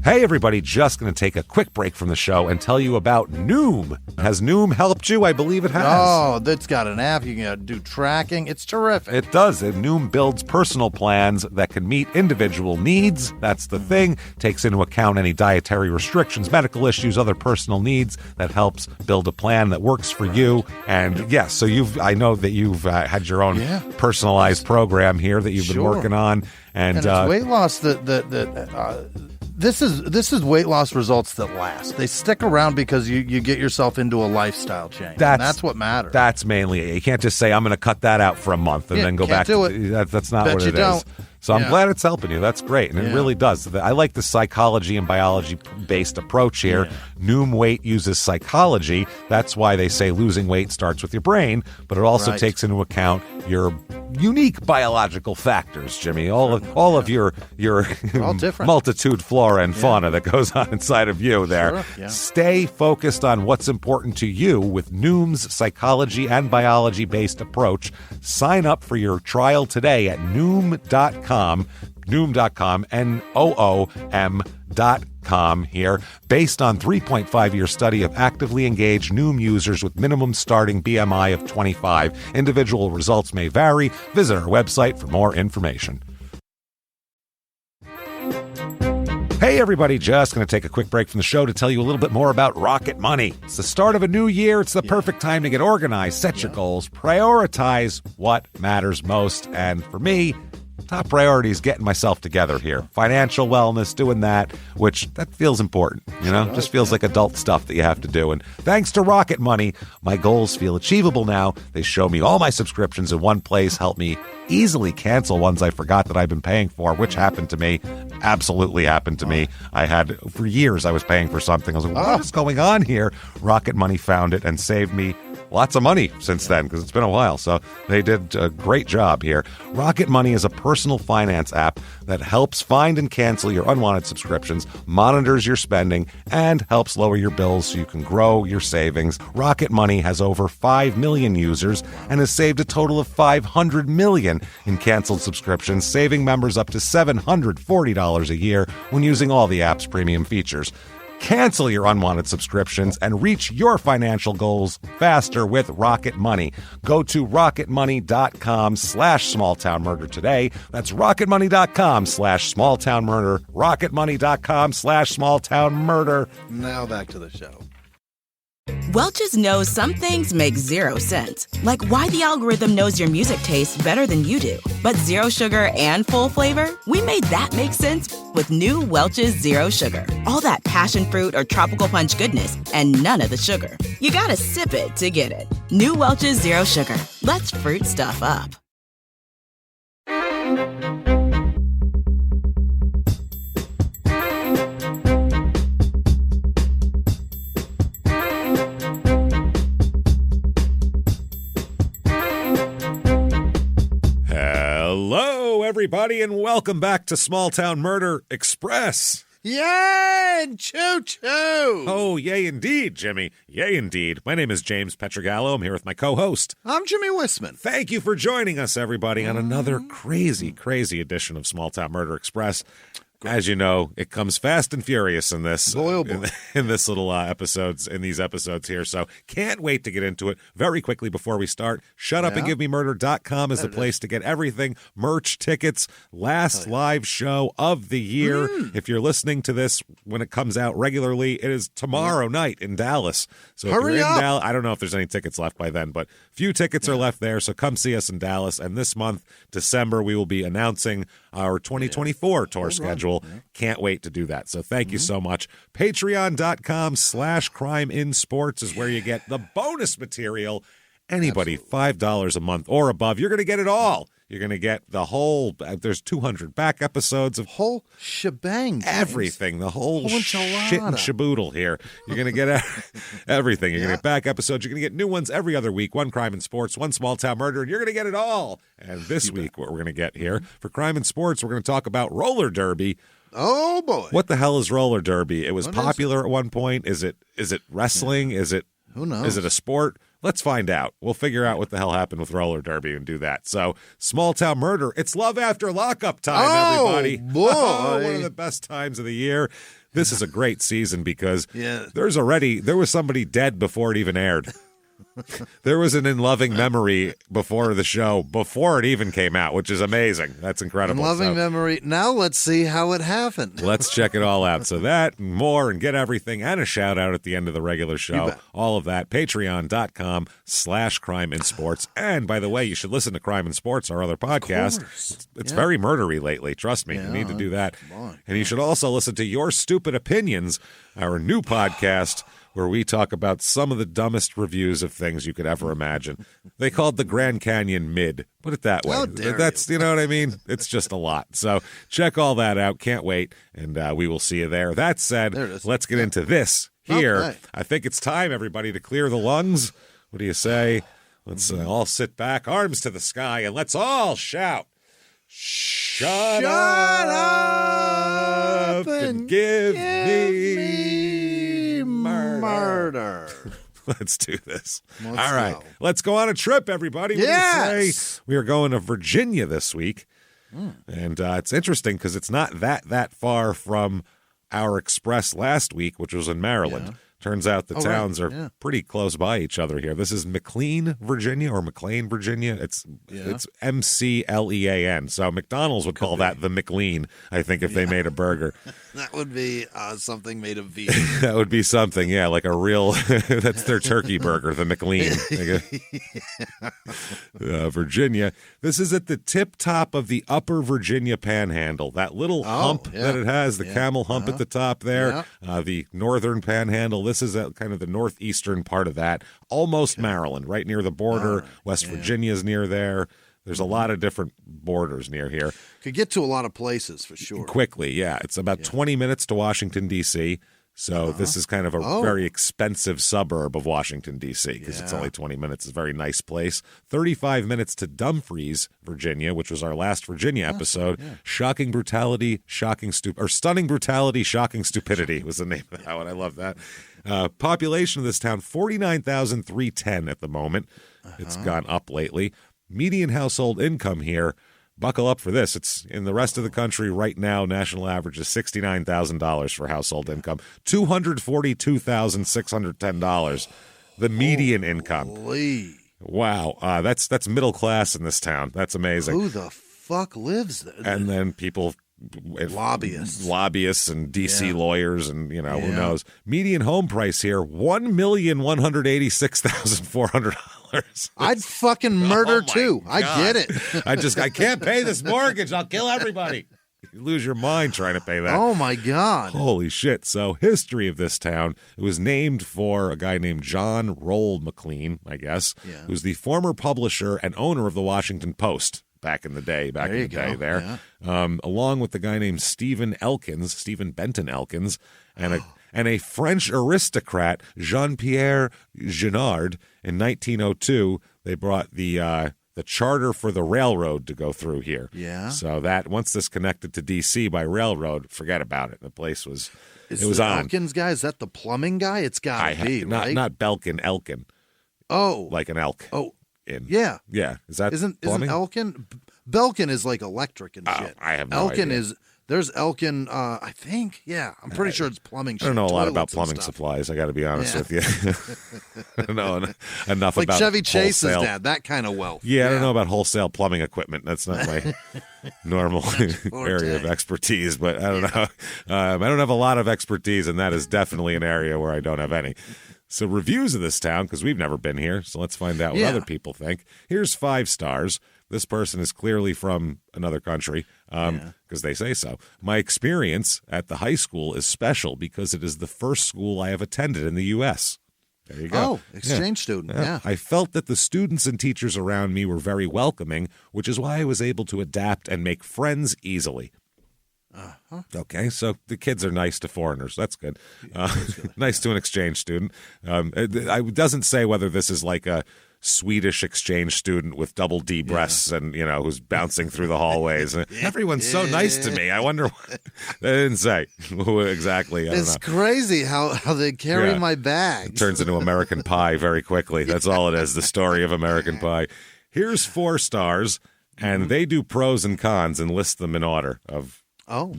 Hey everybody, just going to take a quick break from the show and tell you about Noom. Has Noom helped you? I believe it has. Oh, that's got an app. You can do tracking. It's terrific. It does. Noom builds personal plans that can meet individual needs. That's the thing. Takes into account any dietary restrictions, medical issues, other personal needs. That helps build a plan that works for you. And yes, so I know that you've had your own personalized program here that you've been working on. And it's weight loss This is weight loss results that last. They stick around because you get yourself into a lifestyle change. That's what matters. That's mainly it. You can't just say, I'm going to cut that out for a month and then go back to it. That's not what it is. So I'm glad it's helping you. That's great. And it really does. I like the psychology and biology-based approach here. Yeah. Noom Weight uses psychology. That's why they say losing weight starts with your brain, but it also takes into account your unique biological factors, Jimmy. All of your multitude flora and fauna that goes on inside of you there. Sure. Yeah. Stay focused on what's important to you with Noom's psychology and biology-based approach. Sign up for your trial today at Noom.com, Noom.com here, based on 3.5-year study of actively engaged Noom users with minimum starting BMI of 25. Individual results may vary. Visit our website for more information. Hey everybody, just going to take a quick break from the show to tell you a little bit more about Rocket Money. It's the start of a new year. It's the perfect time to get organized, set your goals, prioritize what matters most. And for me, top priority is getting myself together here. Financial wellness, doing that, which that feels important, just feels like adult stuff that you have to do. And thanks to Rocket Money, my goals feel achievable now. They show me all my subscriptions in one place, help me easily cancel ones I forgot that I've been paying for, which happened to me, absolutely happened to me. For years, I was paying for something. I was like, what is going on here? Rocket Money found it and saved me lots of money since then, because it's been a while. So they did a great job here. Rocket Money is a personal finance app that helps find and cancel your unwanted subscriptions, monitors your spending, and helps lower your bills so you can grow your savings. Rocket Money has over 5 million users and has saved a total of $500 million in canceled subscriptions, saving members up to $740 a year when using all the app's premium features. Cancel your unwanted subscriptions and reach your financial goals faster with Rocket Money. Go to rocketmoney.com/smalltownmurder today. That's rocketmoney.com/smalltownmurder. rocketmoney.com/smalltownmurder. Now back to the show. Welch's knows some things make zero sense, like why the algorithm knows your music tastes better than you do. But zero sugar and full flavor? We made that make sense with new Welch's Zero Sugar. All that passion fruit or tropical punch goodness and none of the sugar. You gotta sip it to get it. New Welch's Zero Sugar. Let's fruit stuff up. Hello, everybody, and welcome back to Small Town Murder Express. Yay, and choo-choo! Oh, yay indeed, Jimmy. Yay indeed. My name is James Pietragallo. I'm here with my co-host. I'm Jimmie Whisman. Thank you for joining us, everybody, on another crazy, crazy edition of Small Town Murder Express. As you know, it comes fast and furious in this in this little episodes, in these episodes here. So can't wait to get into it. Very quickly before we start, shutupandgivememurder.com is the place to get everything. Merch, tickets, last live show of the year. If you're listening to this when it comes out regularly, it is tomorrow night in Dallas. So if you're in Dallas, I don't know if there's any tickets left by then, but few tickets are left there. So come see us in Dallas. And this month, December, we will be announcing our 2024 tour schedule. Can't wait to do that. So thank you so much. Patreon.com/CrimeInSports is where you get the bonus material. Anybody, $5 a month or above, you're going to get it all. You're going to get the whole, there's 200 back episodes of whole shebang. Everything, the whole shit and shaboodle here. You're going to get everything. You're going to get back episodes. You're going to get new ones every other week. One Crime and Sports, one Small Town Murder, and you're going to get it all. And this week, what we're going to get here for Crime and Sports, we're going to talk about roller derby. Oh, boy. What the hell is roller derby? It was popular at one point. Is it wrestling? Is it Who knows? Is it a sport? Let's find out. We'll figure out what the hell happened with roller derby and do that. So, small town murder. It's love after lockup time, everybody. Boy. One of the best times of the year. This is a great season because there was somebody dead before it even aired. There was an in loving memory before the show, before it even came out, which is amazing. That's incredible. In loving memory. Now let's see how it happened. Let's check it all out. So that and more, and get everything, and a shout out at the end of the regular show. All of that. Patreon.com/crime in sports. And by the way, you should listen to Crime in Sports, our other podcast. It's very murdery lately. Trust me. You need to do that. And you should also listen to Your Stupid Opinions, our new podcast, where we talk about some of the dumbest reviews of things you could ever imagine. They called the Grand Canyon mid. Put it that way. That's you know what I mean? It's just a lot. So check all that out. Can't wait. And we will see you there. That said, let's get into this here. Okay. I think it's time, everybody, to clear the lungs. What do you say? Let's all sit back, arms to the sky, and let's all shout. Shut up and give me murder. Let's do this. All right. Let's go on a trip, everybody. What do you say? We are going to Virginia this week. And it's interesting because it's not that far from our express last week, which was in Maryland. Turns out the towns are pretty close by each other here. This is McLean, Virginia, or McLean, Virginia. It's McLean. So McDonald's would call that the McLean, I think, if they made a burger. That would be something made of veal. That would be something, like a real, that's their turkey burger, the McLean. Virginia. This is at the tip top of the upper Virginia panhandle. That little hump that it has, the camel hump at the top there, the northern panhandle. This is kind of the northeastern part of that, almost Maryland, right near the border. West Virginia's near there. There's a lot of different borders near here. Could get to a lot of places for sure. Quickly, It's about 20 minutes to Washington, D.C., so this is kind of a very expensive suburb of Washington, D.C., because it's only 20 minutes. It's a very nice place. 35 minutes to Dumfries, Virginia, which was our last Virginia episode. Stunning brutality, shocking stupidity was the name of that one. I love that. Population of this town, 49,310 at the moment. It's gone up lately. Median household income here, buckle up for this. It's in the rest of the country right now. National average is $69,000 for household income, $242,610. The median income. Wow, that's middle class in this town. That's amazing. Who the fuck lives there? And then people. Lobbyists and DC lawyers and who knows. Median home price here, $1,186,400. I'd fucking murder too. God. I get it. I can't pay this mortgage. I'll kill everybody. You lose your mind trying to pay that. Oh my God. Holy shit. So history of this town, it was named for a guy named John Roll McLean, I guess, who's the former publisher and owner of the Washington Post. Back in the day there. Along with the guy named Stephen Benton Elkins, and a French aristocrat, Jean-Pierre Guinard, in 1902. They brought the charter for the railroad to go through here. So that once this connected to D.C. by railroad, forget about it. The place was it was on. Elkins guy, is that the plumbing guy? It's got to be, right? Not Belkin, Elkin. Oh. Like an elk. Oh. Yeah. Isn't Elkin? Belkin is like electric and shit. I have no idea. There's Elkin, I think. Yeah, I'm pretty sure it's plumbing. I don't know a lot about plumbing supplies. I got to be honest with you. I don't know enough like about Chevy Chase's dad, that kind of wealth. Yeah, I don't know about wholesale plumbing equipment. That's not my normal area of expertise. But I don't know. I don't have a lot of expertise, and that is definitely an area where I don't have any. So reviews of this town, because we've never been here, so let's find out what other people think. Here's 5 stars. This person is clearly from another country, because they say so. My experience at the high school is special because it is the first school I have attended in the U.S. There you go. Oh, exchange student, yeah. I felt that the students and teachers around me were very welcoming, which is why I was able to adapt and make friends easily. Okay, so the kids are nice to foreigners. That's good. Nice to an exchange student. It doesn't say whether this is like a Swedish exchange student with double D breasts and, who's bouncing through the hallways. Everyone's so nice to me. I wonder what they didn't say exactly. I don't know. It's crazy how they carry my bags. It turns into American Pie very quickly. That's all it is, the story of American Pie. Here's 4 stars, and they do pros and cons and list them in order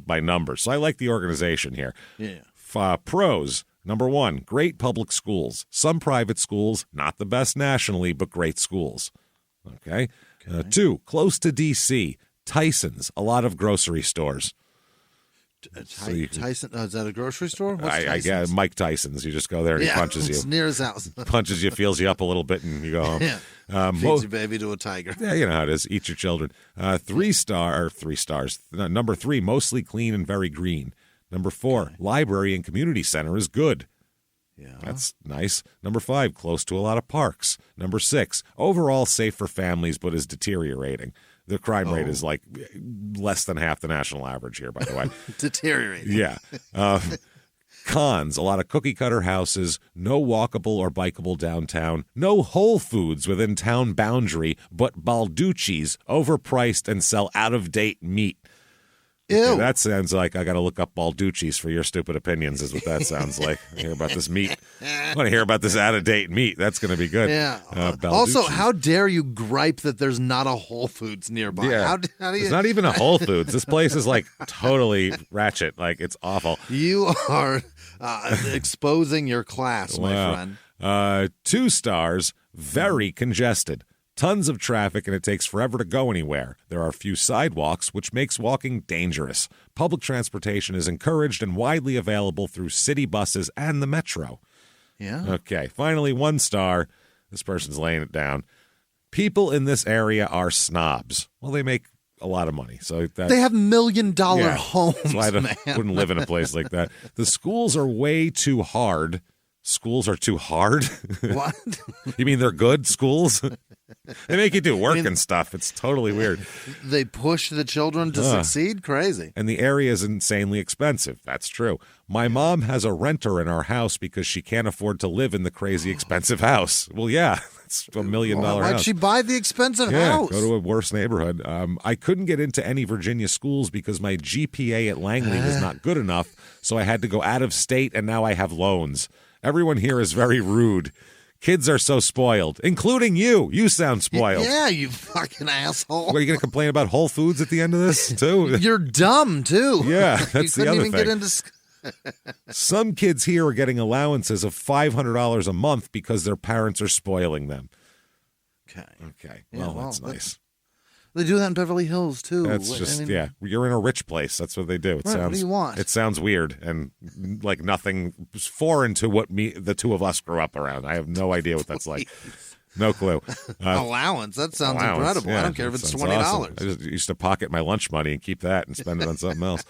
by number. So I like the organization here. Yeah. Pros. Number 1, great public schools. Some private schools, not the best nationally, but great schools. Okay. 2, close to D.C., Tyson's, a lot of grocery stores. Tyson? Is that a grocery store? What's I guess Mike Tyson's. You just go there and he punches you. It's near his house. Punches you, feels you up a little bit, and you go home. Feeds your baby to a tiger. Yeah, you know how it is. Eat your children. 3 stars. Number 3, mostly clean and very green. Number 4, library and community center is good. Yeah. That's nice. Number 5, close to a lot of parks. Number 6, overall safe for families, but is deteriorating. The crime rate is like less than half the national average here, by the way. Deteriorating. Yeah. Cons, a lot of cookie-cutter houses, no walkable or bikeable downtown, no Whole Foods within town boundary, but Balducci's, overpriced and sell out-of-date meat. Ew. Okay, that sounds like I got to look up Balducci's for your stupid opinions is what that sounds like. I hear about this meat. I want to hear about this out-of-date meat. That's going to be good. Yeah. Also, how dare you gripe that there's not a Whole Foods nearby? Yeah. How do you... There's not even a Whole Foods. This place is like totally ratchet. Like it's awful. You are exposing your class, my friend. 2 stars, very congested. Tons of traffic, and it takes forever to go anywhere. There are few sidewalks, which makes walking dangerous. Public transportation is encouraged and widely available through city buses and the metro. Yeah. Okay, finally, 1 star. This person's laying it down. People in this area are snobs. Well, they make a lot of money. So they have $1 million homes, that's why I wouldn't live in a place like that. The schools are way too hard. Schools are too hard? What? You mean they're good schools? They make you do work and stuff. It's totally weird. They push the children to succeed? Crazy. And the area is insanely expensive. That's true. My mom has a renter in our house because she can't afford to live in the crazy expensive house. Well, yeah, it's $1 million house. Why'd she buy the expensive house? Go to a worse neighborhood. I couldn't get into any Virginia schools because my GPA at Langley was not good enough, so I had to go out of state, and now I have loans. Everyone here is very rude. Kids are so spoiled, including you. You sound spoiled. Yeah, you fucking asshole. What, are you going to complain about Whole Foods at the end of this, too? You're dumb, too. Yeah, that's the other thing. You couldn't even get into... Some kids here are getting allowances of $500 a month because their parents are spoiling them. Okay. Well, that's nice. They do that in Beverly Hills, too. That's just, you're in a rich place. That's what they do. What do you want? It sounds weird and like nothing foreign to what the two of us grew up around. I have no idea what that's like. No clue. Allowance. That sounds incredible. Yeah, I don't care if it's $20. Awesome. I just used to pocket my lunch money and keep that and spend it on something else.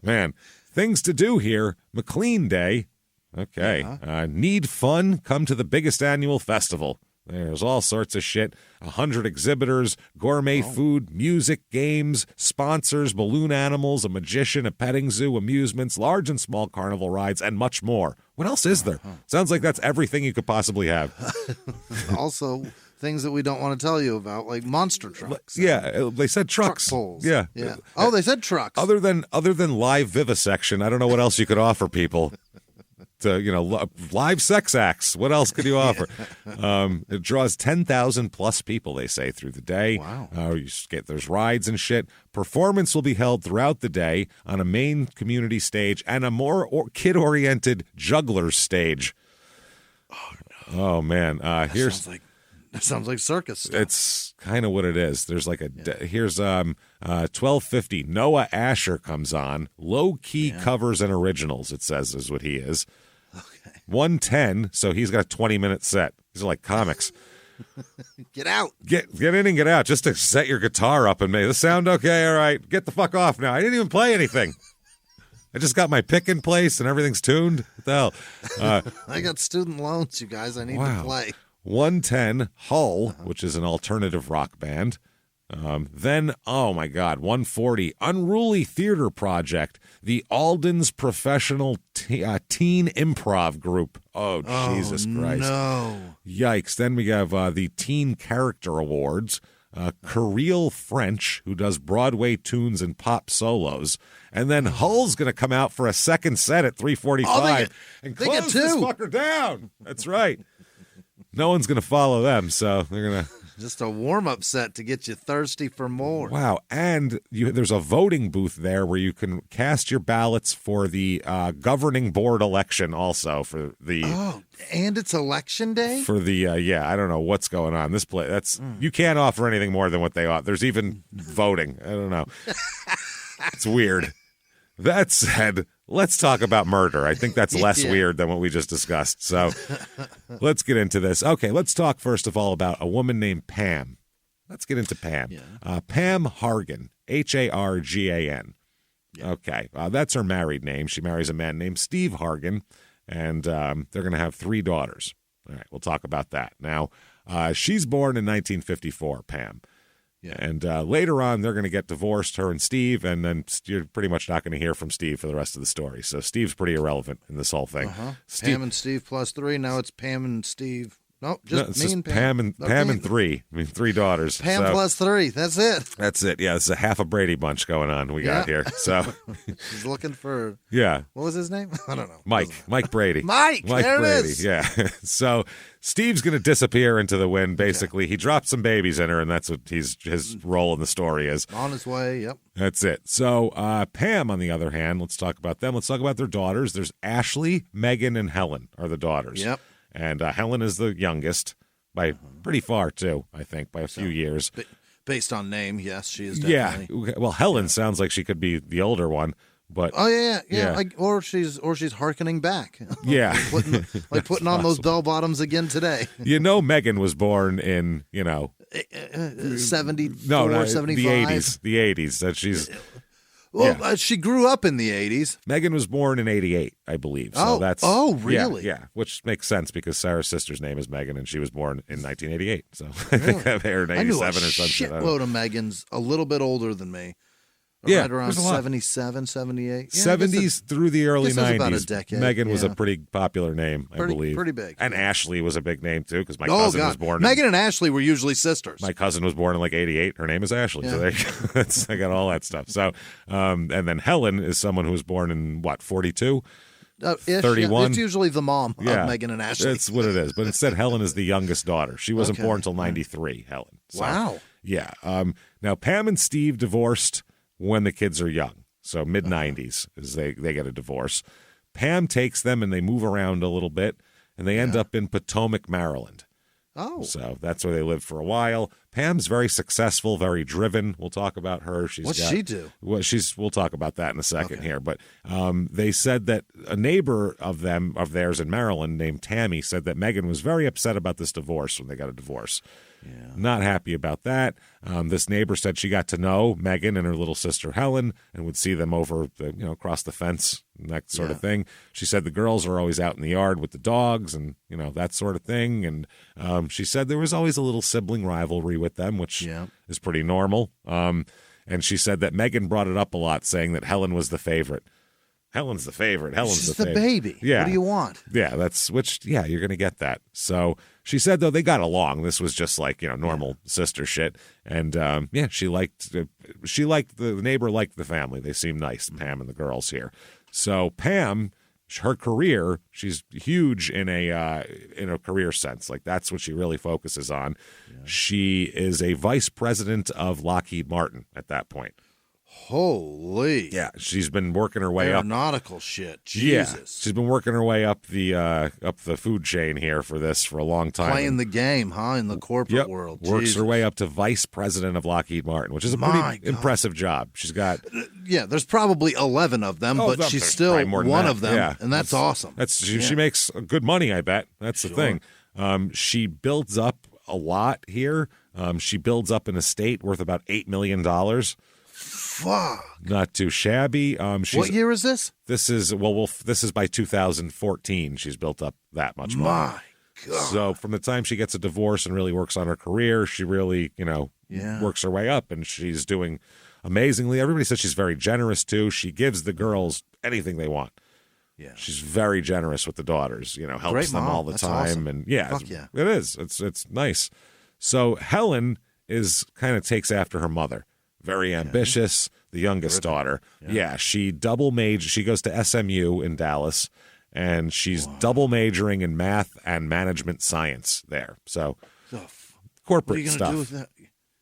Man, things to do here. McLean Day. Okay. Need fun? Come to the biggest annual festival. There's all sorts of shit. 100 exhibitors, gourmet food, music, games, sponsors, balloon animals, a magician, a petting zoo, amusements, large and small carnival rides, and much more. What else is there? Sounds like that's everything you could possibly have. Also, things that we don't want to tell you about, like monster trucks. Yeah, they said trucks. Truck pulls. Yeah. Oh, they said trucks. Other than live vivisection, I don't know what else you could offer people. Live sex acts. What else could you offer? It draws 10,000 plus people, they say, through the day. Wow. There's rides and shit. Performance will be held throughout the day on a main community stage and a more kid-oriented juggler's stage. Oh man. That sounds like circus stuff. It's kind of what it is. There's like here's 12:50. Noah Asher comes on. Low key covers and originals, it says, is what he is. Okay. 1:10, so he's got a 20-minute set. These are like comics. Get out. Get in and get out just to set your guitar up and make this sound okay. All right, get the fuck off now. I didn't even play anything. I just got my pick in place and everything's tuned. What the hell? I got student loans, you guys. I need to play. 1:10, Hull, which is an alternative rock band. Then, oh my God, 140, Unruly Theater Project, the Alden's Professional Teen Improv Group. Oh, Jesus Christ. No. Yikes. Then we have the Teen Character Awards, Kirill French, who does Broadway tunes and pop solos. And then Hull's going to come out for a second set at 3:45 and close this fucker down. That's right. No one's going to follow them, so they're going to... Just a warm-up set to get you thirsty for more. Wow, and there's a voting booth there where you can cast your ballots for the governing board election also for the... Oh, and it's election day? For the, I don't know what's going on. This place, you can't offer anything more than what they offer. There's even voting. I don't know. It's weird. That said, let's talk about murder. I think that's less weird than what we just discussed. So let's get into this. Okay, let's talk first of all about a woman named Pam. Let's get into Pam. Yeah. Pam Hargan, Hargan. Yeah. Okay, that's her married name. She marries a man named Steve Hargan, and they're going to have 3 daughters. All right, we'll talk about that. Now, she's born in 1954, Pam. Yeah. And later on, they're going to get divorced, her and Steve, and then you're pretty much not going to hear from Steve for the rest of the story. So Steve's pretty irrelevant in this whole thing. Pam and Steve plus 3. Now it's Pam and Steve. No, just me and Pam. Pam and 3. I mean, 3 daughters. Pam plus 3. That's it. That's it. Yeah, it's a half a Brady bunch going on we got here. So she's looking for... Yeah. What was his name? I don't know. Mike Brady. Mike there Brady. It is. Yeah. So Steve's going to disappear into the wind, basically. Okay. He dropped some babies in her, and that's what his role in the story is. On his way, yep. That's it. So Pam, on the other hand, let's talk about them. Let's talk about their daughters. There's Ashley, Megan, and Helen are the daughters. Yep. And Helen is the youngest by pretty far, too, I think, by a few years. Based on name, yes, she is definitely. Yeah. Well, Helen sounds like she could be the older one. But yeah. Like, or she's hearkening back. Yeah, putting on those bell bottoms again today. Megan was born in 74, 75. The 80s. That she's. Well, she grew up in the 80s. Megan was born in 88, I believe. So that's really? Yeah, which makes sense because Sarah's sister's name is Megan, and she was born in 1988. So I think her 87 or something. I knew a shitload of Megans a little bit older than me. Right around 77, 78. Yeah, 70s through the early 90s. About a decade. Megan was a pretty popular name, I believe. Pretty big. And Ashley was a big name, too, because my cousin was born Megan and Ashley were usually sisters. My cousin was born in like 88. Her name is Ashley. Yeah. So I got all that stuff. So, and then Helen is someone who was born in, 42? 31. Yeah. It's usually the mom of Megan and Ashley. That's what it is. But instead, Helen is the youngest daughter. She wasn't born until 93, Helen. So, wow. Yeah. Now, Pam and Steve divorced when the kids are young. So mid-90s is they get a divorce. Pam takes them and they move around a little bit, and they end up in Potomac, Maryland. Oh. So that's where they lived for a while. Pam's very successful, very driven. We'll talk about her. What's she do? Well, we'll talk about that in a second here. But they said that a neighbor of theirs in Maryland named Tammy said that Megan was very upset about this divorce when they got a divorce. Yeah. Not happy about that. This neighbor said she got to know Megan and her little sister Helen and would see them over across the fence and that sort of thing. She said the girls are always out in the yard with the dogs and that sort of thing. And she said there was always a little sibling rivalry with them, which is pretty normal. And she said that Megan brought it up a lot, saying that Helen was the favorite. Helen's the favorite. She's the baby. Yeah. What do you want? Yeah, you're going to get that. So she said, though, they got along. This was just like, normal sister shit. And, she liked the neighbor liked the family. They seemed nice, Pam and the girls here. So Pam, her career, she's huge in a career sense. Like that's what she really focuses on. Yeah. She is a vice president of Lockheed Martin at that point. Holy. Yeah, she's been working her way up. Aeronautical shit. Jesus. Yeah, she's been working her way up the food chain here for a long time. Playing the game, in the corporate world. Works her way up to vice president of Lockheed Martin, which is a pretty impressive job. She's got... there's probably 11 of them, but she's still one of them, and that's awesome. She makes good money, I bet. That's the thing. She builds up a lot here. She builds up an estate worth about $8 million. Fuck. Not too shabby. What year is this? This is this is by 2014. She's built up that much money. My God. So from the time she gets a divorce and really works on her career, she really, works her way up, and she's doing amazingly. Everybody says she's very generous, too. She gives the girls anything they want. Yeah. She's very generous with the daughters, helps them all the That's time. awesome. And Fuck yeah. it is. It's nice. So Helen takes after her mother. Very ambitious, the youngest daughter. Yeah, she double major. She goes to SMU in Dallas, and she's double majoring in math and management science there. So corporate what are you stuff. Do with that?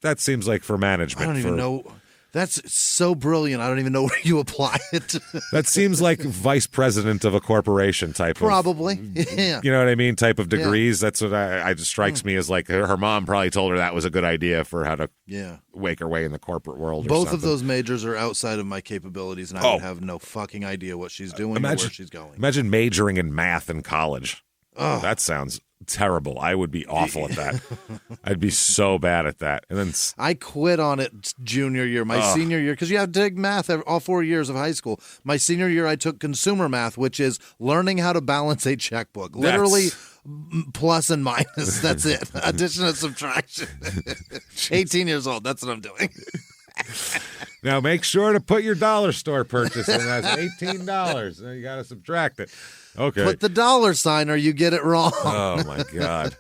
That seems like for management. I don't even know. That's so brilliant. I don't even know where you apply it. That seems like vice president of a corporation type Probably. Yeah. You know what I mean? Type of degrees. That's what I just strikes me as like her mom probably told her that was a good idea for how to wake her way in the corporate world. Both of those majors are outside of my capabilities, and I would have no fucking idea what she's doing or where she's going. Imagine majoring in math in college. Oh, that sounds terrible. I would be awful at that. I'd be so bad at that. And then I quit on it junior year, my senior year, because you have to take math all 4 years of high school. My senior year, I took consumer math, which is learning how to balance a checkbook. Literally plus and minus. That's it. Addition and subtraction. 18 years old. That's what I'm doing. Now make sure to put your dollar store purchase in. That's $18. Now you got to subtract it. Okay. Put the dollar sign or you get it wrong. Oh, my God.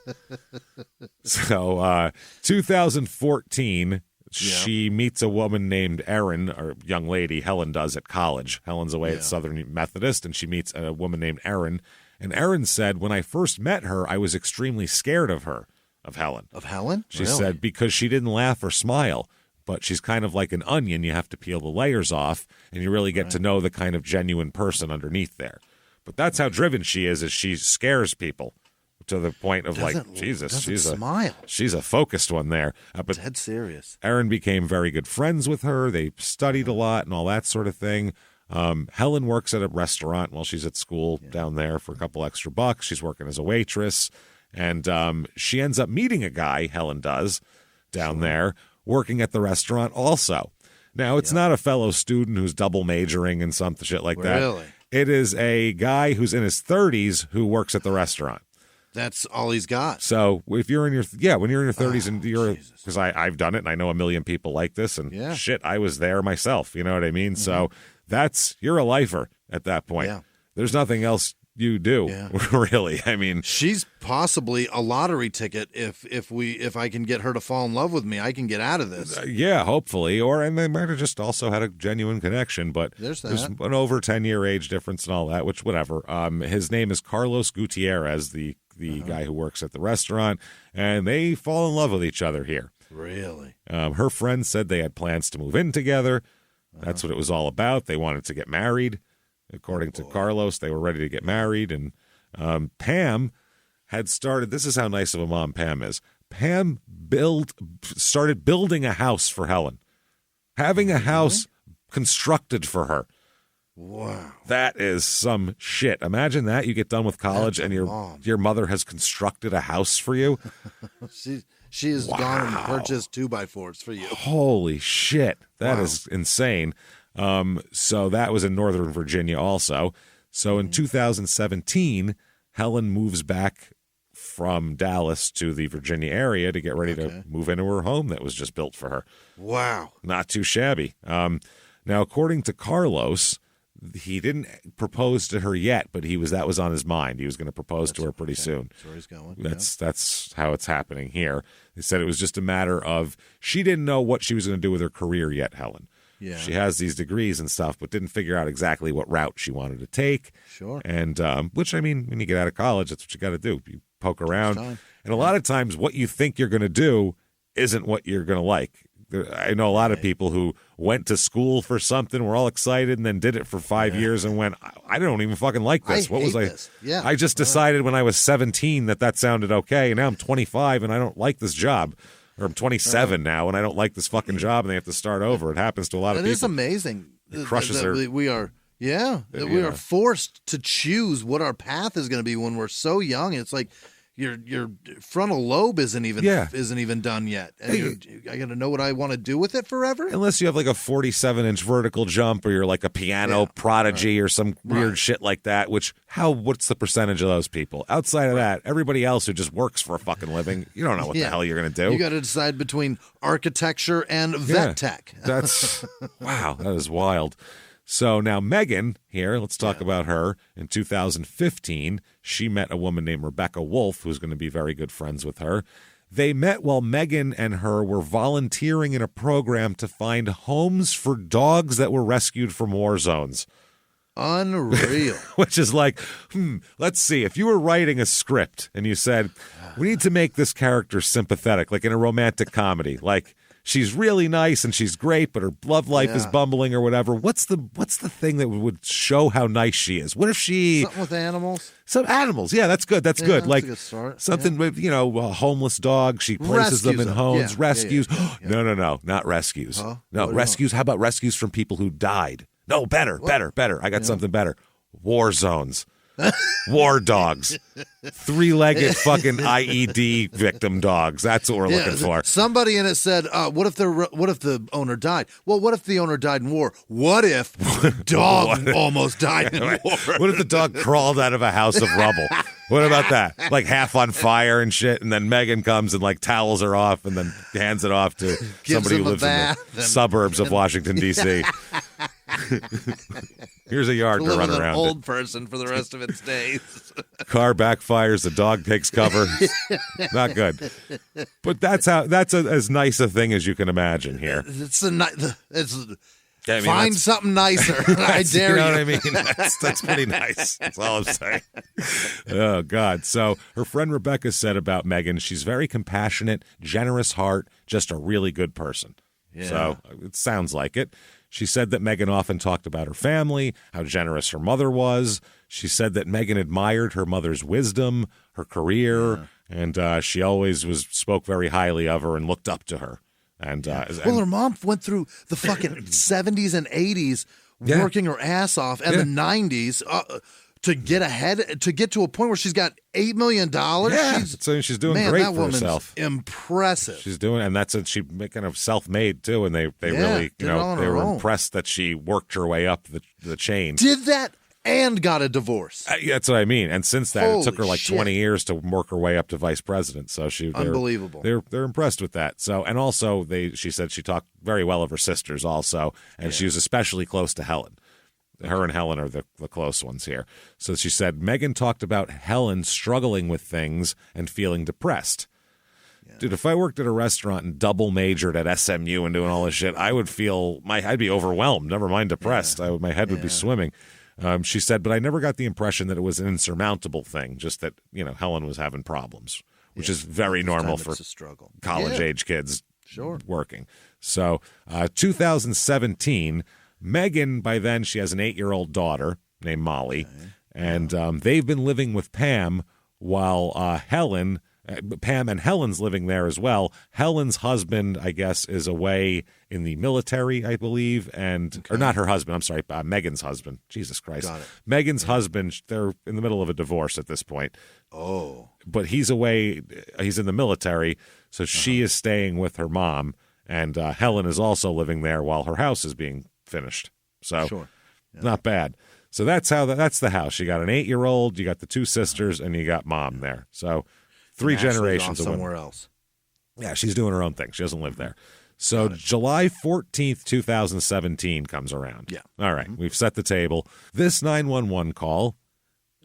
So 2014, she meets a woman named Erin, or young lady, Helen does, at college. Helen's away at Southern Methodist, and she meets a woman named Erin. And Erin said, when I first met her, I was extremely scared of her, of Helen. Of Helen? She said, because she didn't laugh or smile. But she's kind of like an onion. You have to peel the layers off, and you really get to know the kind of genuine person underneath there. But that's how driven she is she scares people to the point of Jesus, she's a focused one there. But dead serious. Erin became very good friends with her. They studied a lot and all that sort of thing. Helen works at a restaurant while she's at school down there for a couple extra bucks. She's working as a waitress. And she ends up meeting a guy, Helen does, down there, working at the restaurant also. Now, it's not a fellow student who's double majoring and some shit like that. Really? It is a guy who's in his 30s who works at the restaurant. That's all he's got. So if you're in your when you're in your 30s and you're, because I've done it and I know a million people like this, and shit, I was there myself. You know what I mean? So you're a lifer at that point. Yeah. There's nothing else you do, really. I mean, she's possibly a lottery ticket. If I can get her to fall in love with me, I can get out of this. Hopefully. And they might have just also had a genuine connection, but there's an over 10-year age difference and all that, which whatever. His name is Carlos Gutierrez, the guy who works at the restaurant, and they fall in love with each other here. Really? Her friend said they had plans to move in together. That's what it was all about. They wanted to get married. According to Carlos, they were ready to get married, and Pam had started. This is how nice of a mom Pam is. Pam started building a house for Helen, having a house constructed for her. Wow, that is some shit. Imagine that. You get done with college, and your mother has constructed a house for you. She has gone and purchased 2x4s for you. Holy shit, that is insane. So that was in Northern Virginia also. So in 2017, Helen moves back from Dallas to the Virginia area to get ready to move into her home that was just built for her. Wow. Not too shabby. Now, according to Carlos, he didn't propose to her yet, but that was on his mind. He was going to propose to her pretty soon. That's where he's going. That's how it's happening here. They said it was just a matter of she didn't know what she was going to do with her career yet, Helen. Yeah. She has these degrees and stuff, but didn't figure out exactly what route she wanted to take. Sure. And which, I mean, when you get out of college, that's what you got to do. You poke around. And a lot of times what you think you're going to do isn't what you're going to like. I know a lot of people who went to school for something, were all excited, and then did it for 5 years and went, I don't even fucking like this. What was this? Yeah. I just decided when I was 17 that sounded okay, and now I'm 25 and I don't like this job. Or I'm 27 now, and I don't like this fucking job, and they have to start over. It happens to a lot of people. It is amazing. It crushes we are forced to choose what our path is going to be when we're so young. It's like your frontal lobe isn't even done yet. And I got to know what I want to do with it forever. Unless you have like a 47-inch vertical jump, or you're like a piano prodigy or some weird shit like that. What's the percentage of those people? Outside of that, everybody else who just works for a fucking living, you don't know what the hell you're going to do. You got to decide between architecture and vet tech. That's wow, that is wild. So now Megan here, let's talk about her. In 2015, she met a woman named Rebecca Wolf, who's going to be very good friends with her. They met while Megan and her were volunteering in a program to find homes for dogs that were rescued from war zones. Unreal. Which is like, let's see. If you were writing a script and you said, we need to make this character sympathetic, like in a romantic comedy, like she's really nice and she's great, but her love life is bumbling or whatever. What's the thing that would show how nice she is? What if something with animals? Some animals. Yeah, that's good. That's good. That's like a good start. Something with, a homeless dog. She places them in homes. Rescues. No, not rescues. Huh? No, rescues. How about rescues from people who died? No, better. I got something better. War zones. War dogs. 3-legged fucking IED victim dogs. That's what we're looking for. Somebody in it said, what if the owner died? Well, what if the owner died in war? What if the dog almost died in war? What if the dog crawled out of a house of rubble? What about that? Like half on fire and shit, and then Megan comes and like towels her off and then hands it off to somebody who lives in the suburbs of Washington, D.C. Here's a yard to run around. An old person for the rest of its days. Car backfires, the dog takes cover. Not good. But that's as nice a thing as you can imagine here. Find something nicer. I dare you. Know what I mean? That's pretty nice. That's all I'm saying. Oh, God. So her friend Rebecca said about Megan, she's very compassionate, generous heart, just a really good person. Yeah. So it sounds like it. She said that Megan often talked about her family, how generous her mother was. She said that Megan admired her mother's wisdom, her career, and she always spoke very highly of her and looked up to her. And her mom went through the fucking 70s and 80s working her ass off, and the 90s to get ahead, to get to a point where she's got $8 million. Yeah, she's doing great for herself. Impressive. She's doing, and that's it. She kind of self-made too, and they really, they were impressed that she worked her way up the chain. Did that and got a divorce. That's what I mean. And since that, it took her like 20 years to work her way up to vice president. So unbelievable. They're impressed with that. So, and also she said she talked very well of her sisters also, and she was especially close to Helen. Her and Helen are the close ones here. So she said Megan talked about Helen struggling with things and feeling depressed. Yeah. Dude, if I worked at a restaurant and double majored at SMU and doing all this shit, I would I'd be overwhelmed. Never mind depressed. My head would be swimming. She said, but I never got the impression that it was an insurmountable thing. Just that Helen was having problems, which is very normal for college age kids working. So 2017. Megan, by then, she has an 8-year-old daughter named Molly, and they've been living with Pam while Pam and Helen's living there as well. Helen's husband, I guess, is away in the military, I believe, or not her husband, I'm sorry, Megan's husband. Jesus Christ. Got it. Megan's husband, they're in the middle of a divorce at this point. Oh. But he's away, he's in the military, so she is staying with her mom, and Helen is also living there while her house is being finished. So not bad. So that's the house. You got an 8-year-old, you got the 2 sisters, and you got mom there. So 3 generations of somewhere else. Yeah, she's doing her own thing. She doesn't live there. So July 14th, 2017 comes around. Yeah. All right. We've set the table. This 911 call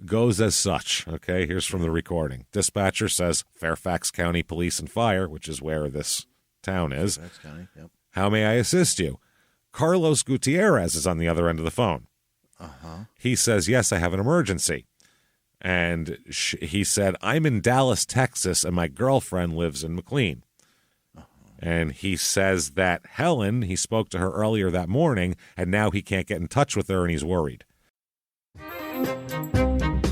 goes as such. Okay, here's from the recording. Dispatcher says, Fairfax County Police and Fire, which is where this town is. Fairfax County, yep. How may I assist you? Carlos Gutierrez is on the other end of the phone. He says, yes, I have an emergency. And he said, I'm in Dallas, Texas, and my girlfriend lives in McLean. And he says that Helen, he spoke to her earlier that morning, and now he can't get in touch with her, and he's worried.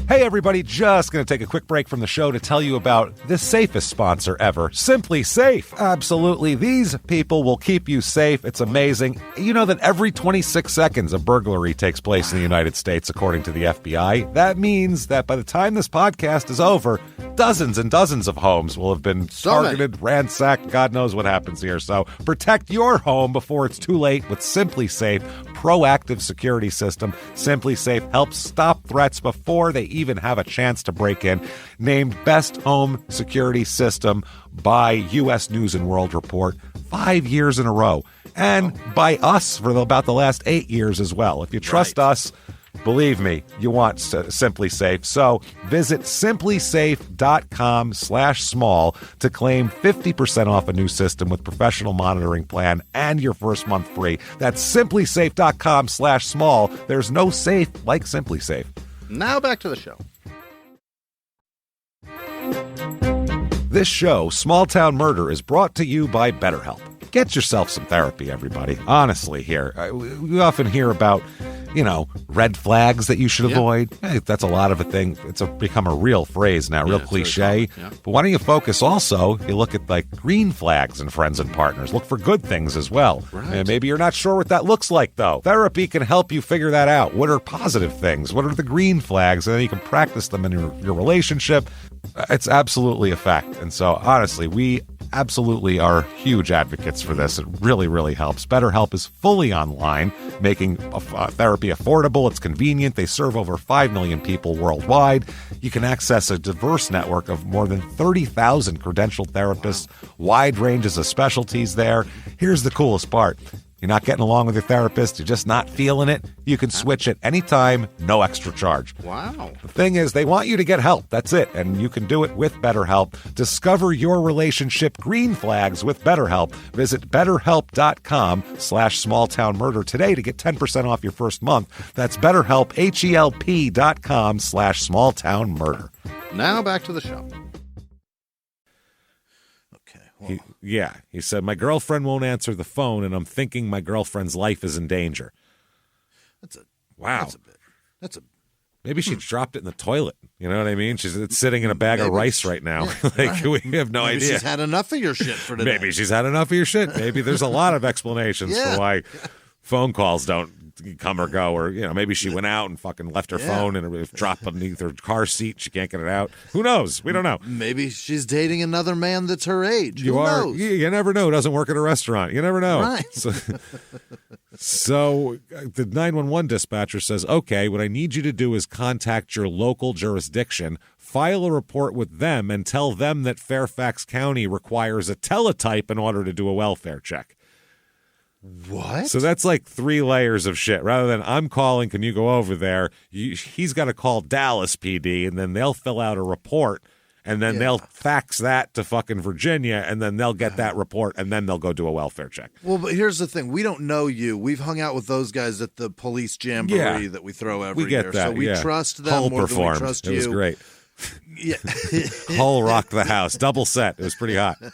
Hey, Hey, everybody, just going to take a quick break from the show to tell you about the safest sponsor ever, Simply Safe. Absolutely. These people will keep you safe. It's amazing. You know that every 26 seconds a burglary takes place in the United States, according to the FBI. That means that by the time this podcast is over, dozens and dozens of homes will have been targeted, ransacked. God knows what happens here. So protect your home before it's too late with Simply Safe proactive security system. Simply Safe helps stop threats before they even have a chance to break in. Named Best Home Security System by U.S. News and World Report 5 years in a row. And by us for about the last 8 years as well. If you trust us, believe me, you want Simply Safe. So visit simplysafe.com/small to claim 50% off a new system with professional monitoring plan and your first month free. That's simplysafe.com/small. There's no safe like Simply Safe. Now back to the show. This show, Small Town Murder, is brought to you by BetterHelp. Get yourself some therapy, everybody. Honestly, here. We often hear about, red flags that you should avoid. Hey, that's a lot of a thing. It's become a real phrase now, real cliche. Yeah. But why don't you focus also, you look at green flags in friends and partners. Look for good things as well. Right. And maybe you're not sure what that looks like, though. Therapy can help you figure that out. What are positive things? What are the green flags? And then you can practice them in your relationship. It's absolutely a fact. And so, honestly, we absolutely are huge advocates for this. It really, really helps. BetterHelp is fully online, making therapy affordable. It's convenient. They serve over 5 million people worldwide. You can access a diverse network of more than 30,000 credentialed therapists, wide ranges of specialties there. Here's the coolest part. You're not getting along with your therapist, you're just not feeling it, you can switch at any time, no extra charge. Wow. The thing is, they want you to get help. That's it. And you can do it with BetterHelp. Discover your relationship green flags with BetterHelp. Visit BetterHelp.com/smalltownmurder today to get 10% off your first month. That's BetterHelp, HELP.com/smalltownmurder. Now back to the show. He said, my girlfriend won't answer the phone, and I'm thinking my girlfriend's life is in danger. Wow. Maybe she dropped it in the toilet. You know what I mean? It's sitting in a bag of rice right now. We have no idea. She's had enough of your shit for today. Maybe she's had enough of your shit. Maybe there's a lot of explanations for why phone calls don't come or go, or maybe she went out and fucking left her phone and it dropped beneath her car seat. She can't get it out. Who knows? We don't know. Maybe she's dating another man that's her age. Who knows? You never know. Doesn't work at a restaurant. You never know. Right. So the 911 dispatcher says, okay, what I need you to do is contact your local jurisdiction, file a report with them, and tell them that Fairfax County requires a teletype in order to do a welfare check. What? So that's 3 layers of shit. Rather than I'm calling, can you go over there? He's got to call Dallas PD, and then they'll fill out a report, and then they'll fax that to fucking Virginia, and then they'll get that report, and then they'll go do a welfare check. Well, but here's the thing. We don't know you. We've hung out with those guys at the police jamboree that we throw every year. That, so we trust them Hull more performed. than we trust you. It was great. Yeah. Hull rocked the house. Double set. It was pretty hot. Why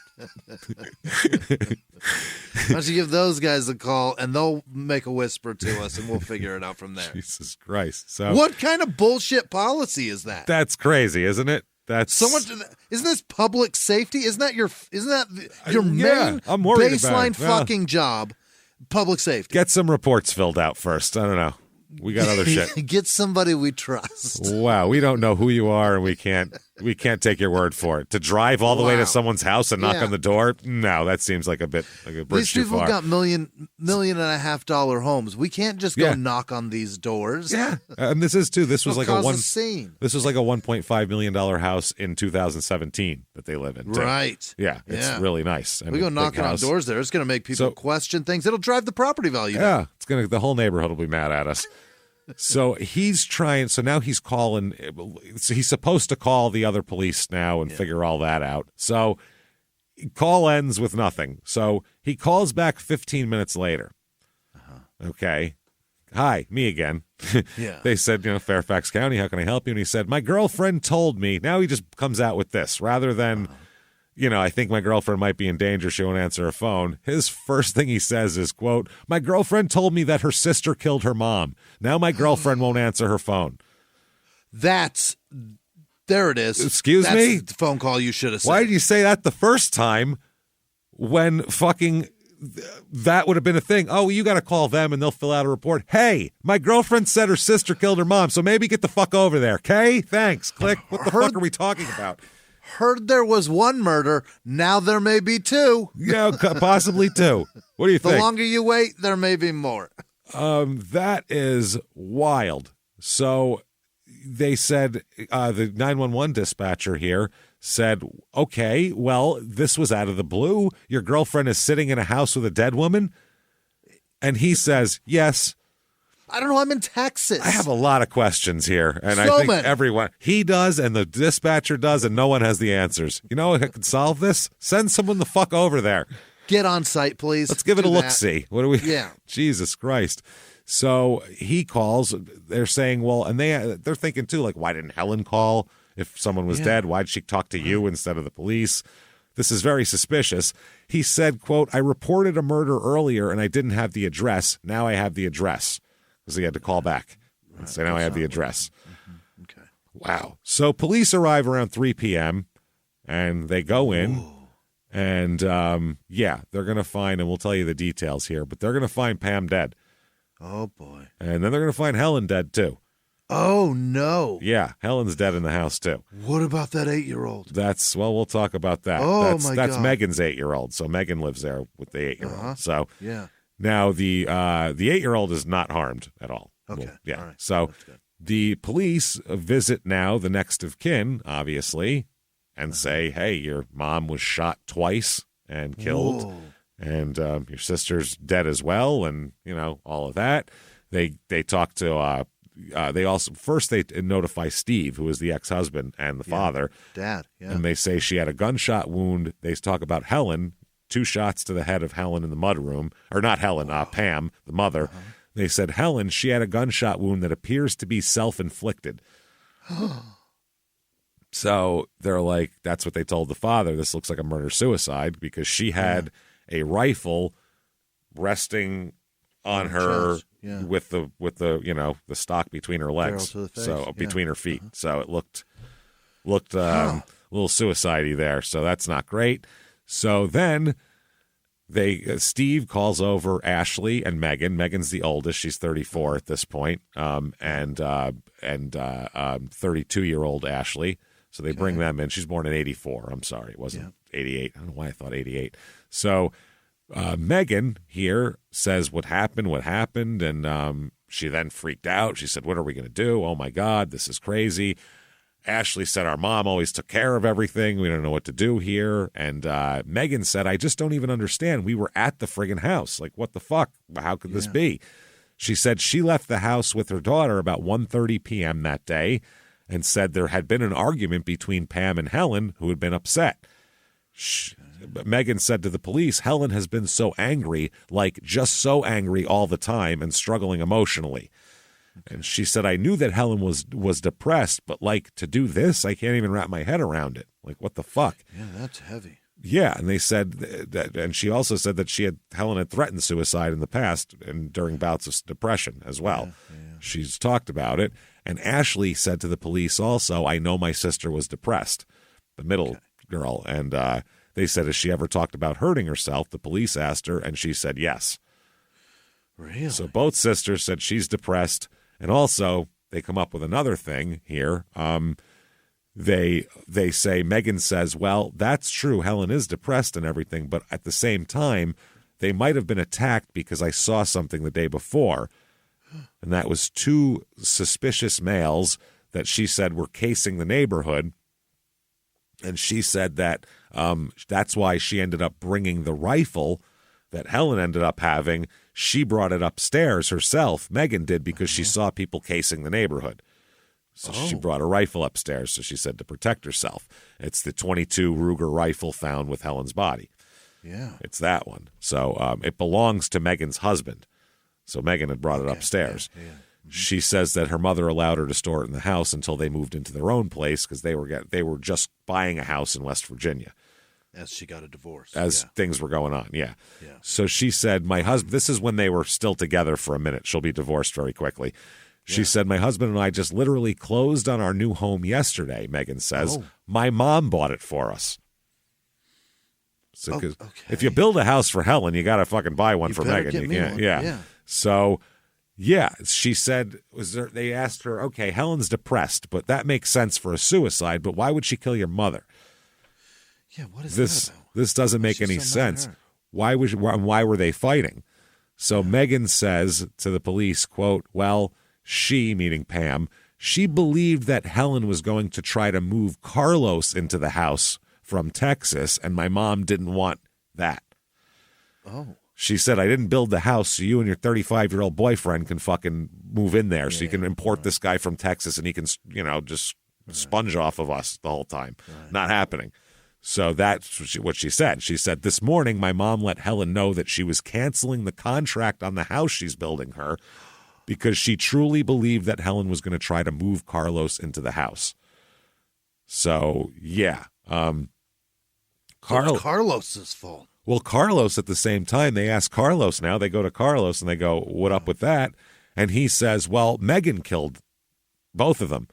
don't you give those guys a call, and they'll make a whisper to us, and we'll figure it out from there. Jesus Christ. So what kind of bullshit policy is that? That's crazy, isn't it? That's so much. Isn't this public safety? Isn't that your main I'm worried baseline about it. fucking job? Public safety. Get some reports filled out first. I don't know. We got other shit. Get somebody we trust. Wow, we don't know who you are, and we can't take your word for it. To drive all the way to someone's house and knock on the door? No, that seems like a bit like a bridge too far. These people got $1.5 million homes. We can't just go knock on these doors. Yeah, and this is too. This was like a scene. This was like a $1.5 million house in 2017 that they live in. Too. Right. Yeah, it's really nice. And we go knocking on doors there. It's going to make people question things. It'll drive the property value down. Yeah, the whole neighborhood will be mad at us. So he's trying. So now he's calling. So he's supposed to call the other police now and figure all that out. So call ends with nothing. So he calls back 15 minutes later. Okay. Hi, me again. They said, Fairfax County, how can I help you? And he said, my girlfriend told me. Now he just comes out with this rather than, I think my girlfriend might be in danger. She won't answer her phone. His first thing he says is, quote, my girlfriend told me that her sister killed her mom. Now my girlfriend won't answer her phone. There it is. Excuse me? That's the phone call you should have said. Why did you say that the first time when fucking that would have been a thing? Oh, you got to call them and they'll fill out a report. Hey, my girlfriend said her sister killed her mom, so maybe get the fuck over there, okay? Thanks. Click. What the fuck are we talking about? Heard there was one murder. Now there may be two. Yeah, possibly two. What do you think? The longer you wait, there may be more. That is wild. So they said, the 911 dispatcher here said, okay, well, this was out of the blue. Your girlfriend is sitting in a house with a dead woman? And he says, yes. I don't know. I'm in Texas. I have a lot of questions here. And I think everyone, he does and the dispatcher does, and no one has the answers. You know who could solve this? Send someone the fuck over there. Get on site, please. Let's give it a look-see. What do we? Yeah. Jesus Christ. So he calls. They're saying, well, and they're thinking too, like, why didn't Helen call if someone was dead? Why'd she talk to you instead of the police? This is very suspicious. He said, quote, I reported a murder earlier and I didn't have the address. Now I have the address. Because he had to call back and say, now I have the address. Mm-hmm. Okay. Wow. So police arrive around 3 p.m. and they go in. Ooh. And, they're going to find, and we'll tell you the details here, but they're going to find Pam dead. Oh, boy. And then they're going to find Helen dead, too. Oh, no. Yeah, Helen's dead in the house, too. What about that 8-year-old? We'll talk about that. Oh, That's Megan's 8-year-old. So Megan lives there with the 8-year-old. Uh-huh. So, yeah. Now, the 8-year-old is not harmed at all. Okay. Well, yeah. All right. So the police visit now the next of kin, obviously, and say, hey, your mom was shot twice and killed. Whoa. And your sister's dead as well, and, all of that. They talk to, they notify Steve, who is the ex-husband and the father. Dad, yeah. And they say she had a gunshot wound. They talk about Helen. 2 shots to the head of Helen in the mudroom. Or not Helen, Pam, the mother. Uh-huh. They said, Helen, she had a gunshot wound that appears to be self-inflicted. So they're like, that's what they told the father. This looks like a murder-suicide because she had a rifle resting on her with the the stock between her legs. So between her feet. Uh-huh. So it looked a little suicide-y there. So that's not great. So then Steve calls over Ashley and Megan. Megan's the oldest; she's 34 at this point, and 32-year-old Ashley. So they bring them in. She's born in 84. I'm sorry, it wasn't 88. I don't know why I thought 88. So Megan here says what happened, and she then freaked out. She said, "What are we going to do? Oh my God, this is crazy." Ashley said, our mom always took care of everything. We don't know what to do here. And Megan said, I just don't even understand. We were at the friggin' house. Like, what the fuck? How could this be? She said she left the house with her daughter about 1:30 p.m. that day and said there had been an argument between Pam and Helen, who had been upset. Megan said to the police, Helen has been so angry, like just so angry all the time and struggling emotionally. And she said, I knew that Helen was depressed, but like to do this, I can't even wrap my head around it. Like, what the fuck? Yeah, that's heavy. Yeah, and they said that, and she also said that Helen had threatened suicide in the past and during bouts of depression as well. Yeah. She's talked about it. And Ashley said to the police also, I know my sister was depressed, the middle girl. And they said, has she ever talked about hurting herself? The police asked her, and she said yes. Really? So both sisters said she's depressed. And also, they come up with another thing here. They say, Megan says, well, that's true. Helen is depressed and everything. But at the same time, they might have been attacked because I saw something the day before. And that was 2 suspicious males that she said were casing the neighborhood. And she said that that's why she ended up bringing the rifle that Helen ended up having. She brought it upstairs herself. Megan did because she saw people casing the neighborhood. So she brought a rifle upstairs, so she said to protect herself. It's the .22 Ruger rifle found with Helen's body. Yeah. It's that one. So it belongs to Megan's husband. So Megan had brought it upstairs. Yeah. Mm-hmm. She says that her mother allowed her to store it in the house until they moved into their own place because they were just buying a house in West Virginia. As she got a divorce. As things were going on, yeah. Yeah. So she said, my husband, this is when they were still together for a minute. She'll be divorced very quickly. She said, my husband and I just literally closed on our new home yesterday, Megan says. My mom bought it for us. So, if you build a house for Helen, you got to fucking buy one for Megan. You can't. Yeah. So, she said, they asked her, okay, Helen's depressed, but that makes sense for a suicide, but why would she kill your mother? Yeah, what is this? That about? This doesn't make any sense. Why were they fighting? So Megan says to the police, quote, well, she, meaning Pam, she believed that Helen was going to try to move Carlos into the house from Texas, and my mom didn't want that. Oh. She said, I didn't build the house so you and your 35-year-old boyfriend can fucking move in there, so you can import this guy from Texas and he can, just sponge off of us the whole time. Not happening. So that's what she said. She said, this morning my mom let Helen know that she was canceling the contract on the house she's building her because she truly believed that Helen was going to try to move Carlos into the house. So, yeah. Carlos's fault. Well, Carlos, at the same time, they ask Carlos now. They go to Carlos and they go, what up with that? And he says, well, Megan killed both of them.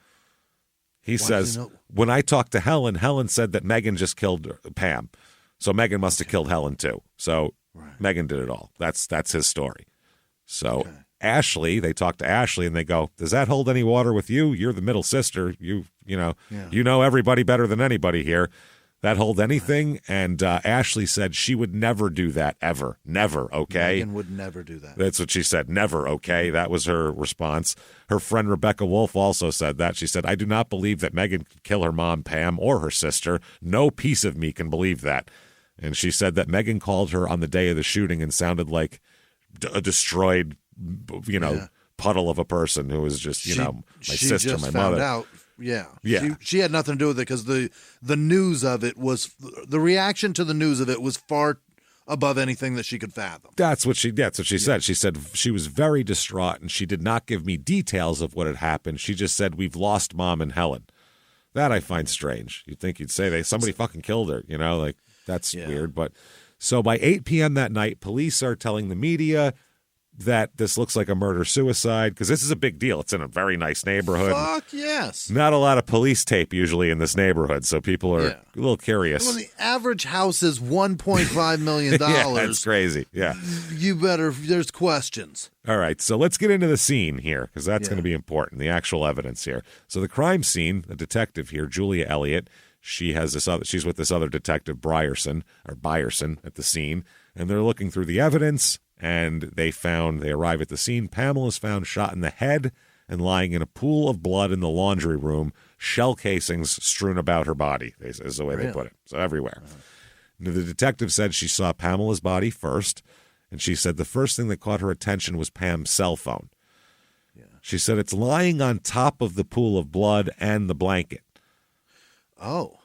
He says, when I talked to Helen, Helen said that Megan just killed Pam. So Megan must have killed Helen too. So Megan did it all. That's his story. So Ashley, they talk to Ashley and they go, does that hold any water with you? You're the middle sister. You know everybody better than anybody here. That hold anything? And Ashley said she would never do that, ever. Never, okay? Megan would never do that. That's what she said, never, okay? That was her response. Her friend Rebecca Wolf also said that. She said, I do not believe that Megan could kill her mom, Pam, or her sister. No piece of me can believe that. And she said that Megan called her on the day of the shooting and sounded like a destroyed, puddle of a person who was just, my sister, my mother. Out. Yeah. She had nothing to do with it because the news of it was the reaction to the news of it was far above anything that she could fathom. That's what she said. She said she was very distraught and she did not give me details of what had happened. She just said, we've lost Mom and Helen. That I find strange. You'd think you'd say somebody fucking killed her, that's weird. But so by 8 p.m. that night, police are telling the media that this looks like a murder-suicide, because this is a big deal. It's in a very nice neighborhood. Fuck yes. Not a lot of police tape usually in this neighborhood, so people are a little curious. Well, the average house is $1.5 million. Yeah, it's crazy. Yeah. There's questions. All right, so let's get into the scene here, because that's going to be important, the actual evidence here. So the crime scene, the detective here, Julia Elliott, she's with this other detective, Byerson at the scene, and they're looking through the evidence. And they arrive at the scene. Pamela's found shot in the head and lying in a pool of blood in the laundry room, shell casings strewn about her body, is the way they put it. So everywhere. The detective said she saw Pamela's body first, and she said the first thing that caught her attention was Pam's cell phone. Yeah. She said it's lying on top of the pool of blood and the blanket. Oh.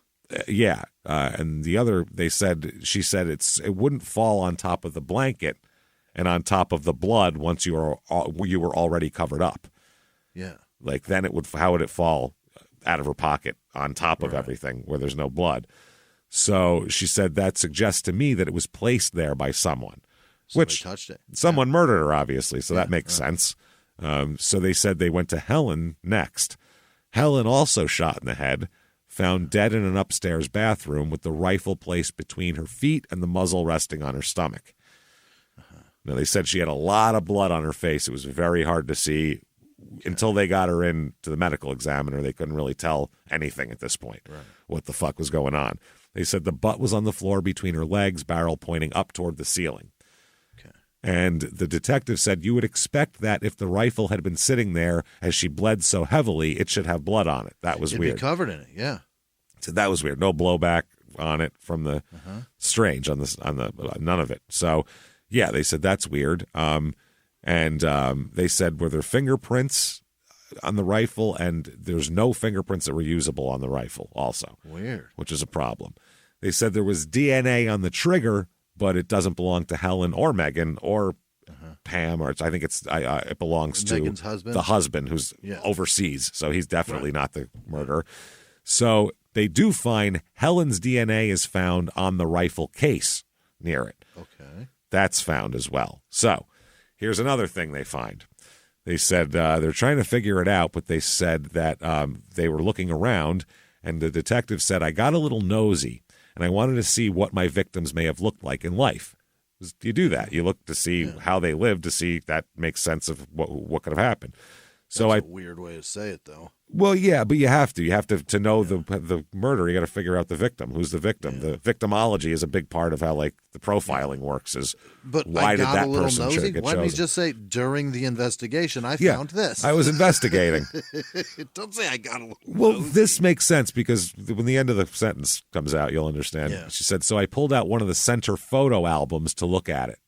And the other, she said it wouldn't fall on top of the blanket and on top of the blood once you were already covered up. Yeah. Like then how would it fall out of her pocket on top of everything where there's no blood? So she said that suggests to me that it was placed there by someone. Somebody touched it. Someone murdered her, obviously, so that makes sense. So they said they went to Helen next. Helen also shot in the head, found dead in an upstairs bathroom with the rifle placed between her feet and the muzzle resting on her stomach. Now, they said she had a lot of blood on her face. It was very hard to see. Until they got her in to the medical examiner, they couldn't really tell anything at this point, what the fuck was going on. They said the butt was on the floor between her legs, barrel pointing up toward the ceiling. Okay. And the detective said you would expect that if the rifle had been sitting there as she bled so heavily, it should have blood on it. That was weird. It'd be covered in it, yeah. So that was weird. No blowback on it from the strange on the none of it. So. Yeah, they said that's weird. And they said were there fingerprints on the rifle, and there's no fingerprints that were usable on the rifle also. Weird. Which is a problem. They said there was DNA on the trigger, but it doesn't belong to Helen or Megan or Pam, or I think it belongs to Megan's husband? The husband who's overseas, so he's definitely not the murderer. So they do find Helen's DNA is found on the rifle case near it. Okay. That's found as well. So here's another thing they find. They said they're trying to figure it out, but they said that they were looking around, and the detective said, I got a little nosy, and I wanted to see what my victims may have looked like in life. You do that. You look to see how they lived, to see if that makes sense of what could have happened. So That's a weird way to say it, though. Well, yeah, but you have to. You have to know the murder. You got to figure out the victim. Who's the victim? The victimology is a big part of how the profiling works. But why I did got that a little person nosy. get Why didn't you chosen? just say during the investigation I found this? I was investigating. Don't say I got a little Well, nosy. this makes sense because when the end of the sentence comes out, you'll understand. Yeah. She said, so I pulled out one of the center photo albums to look at it.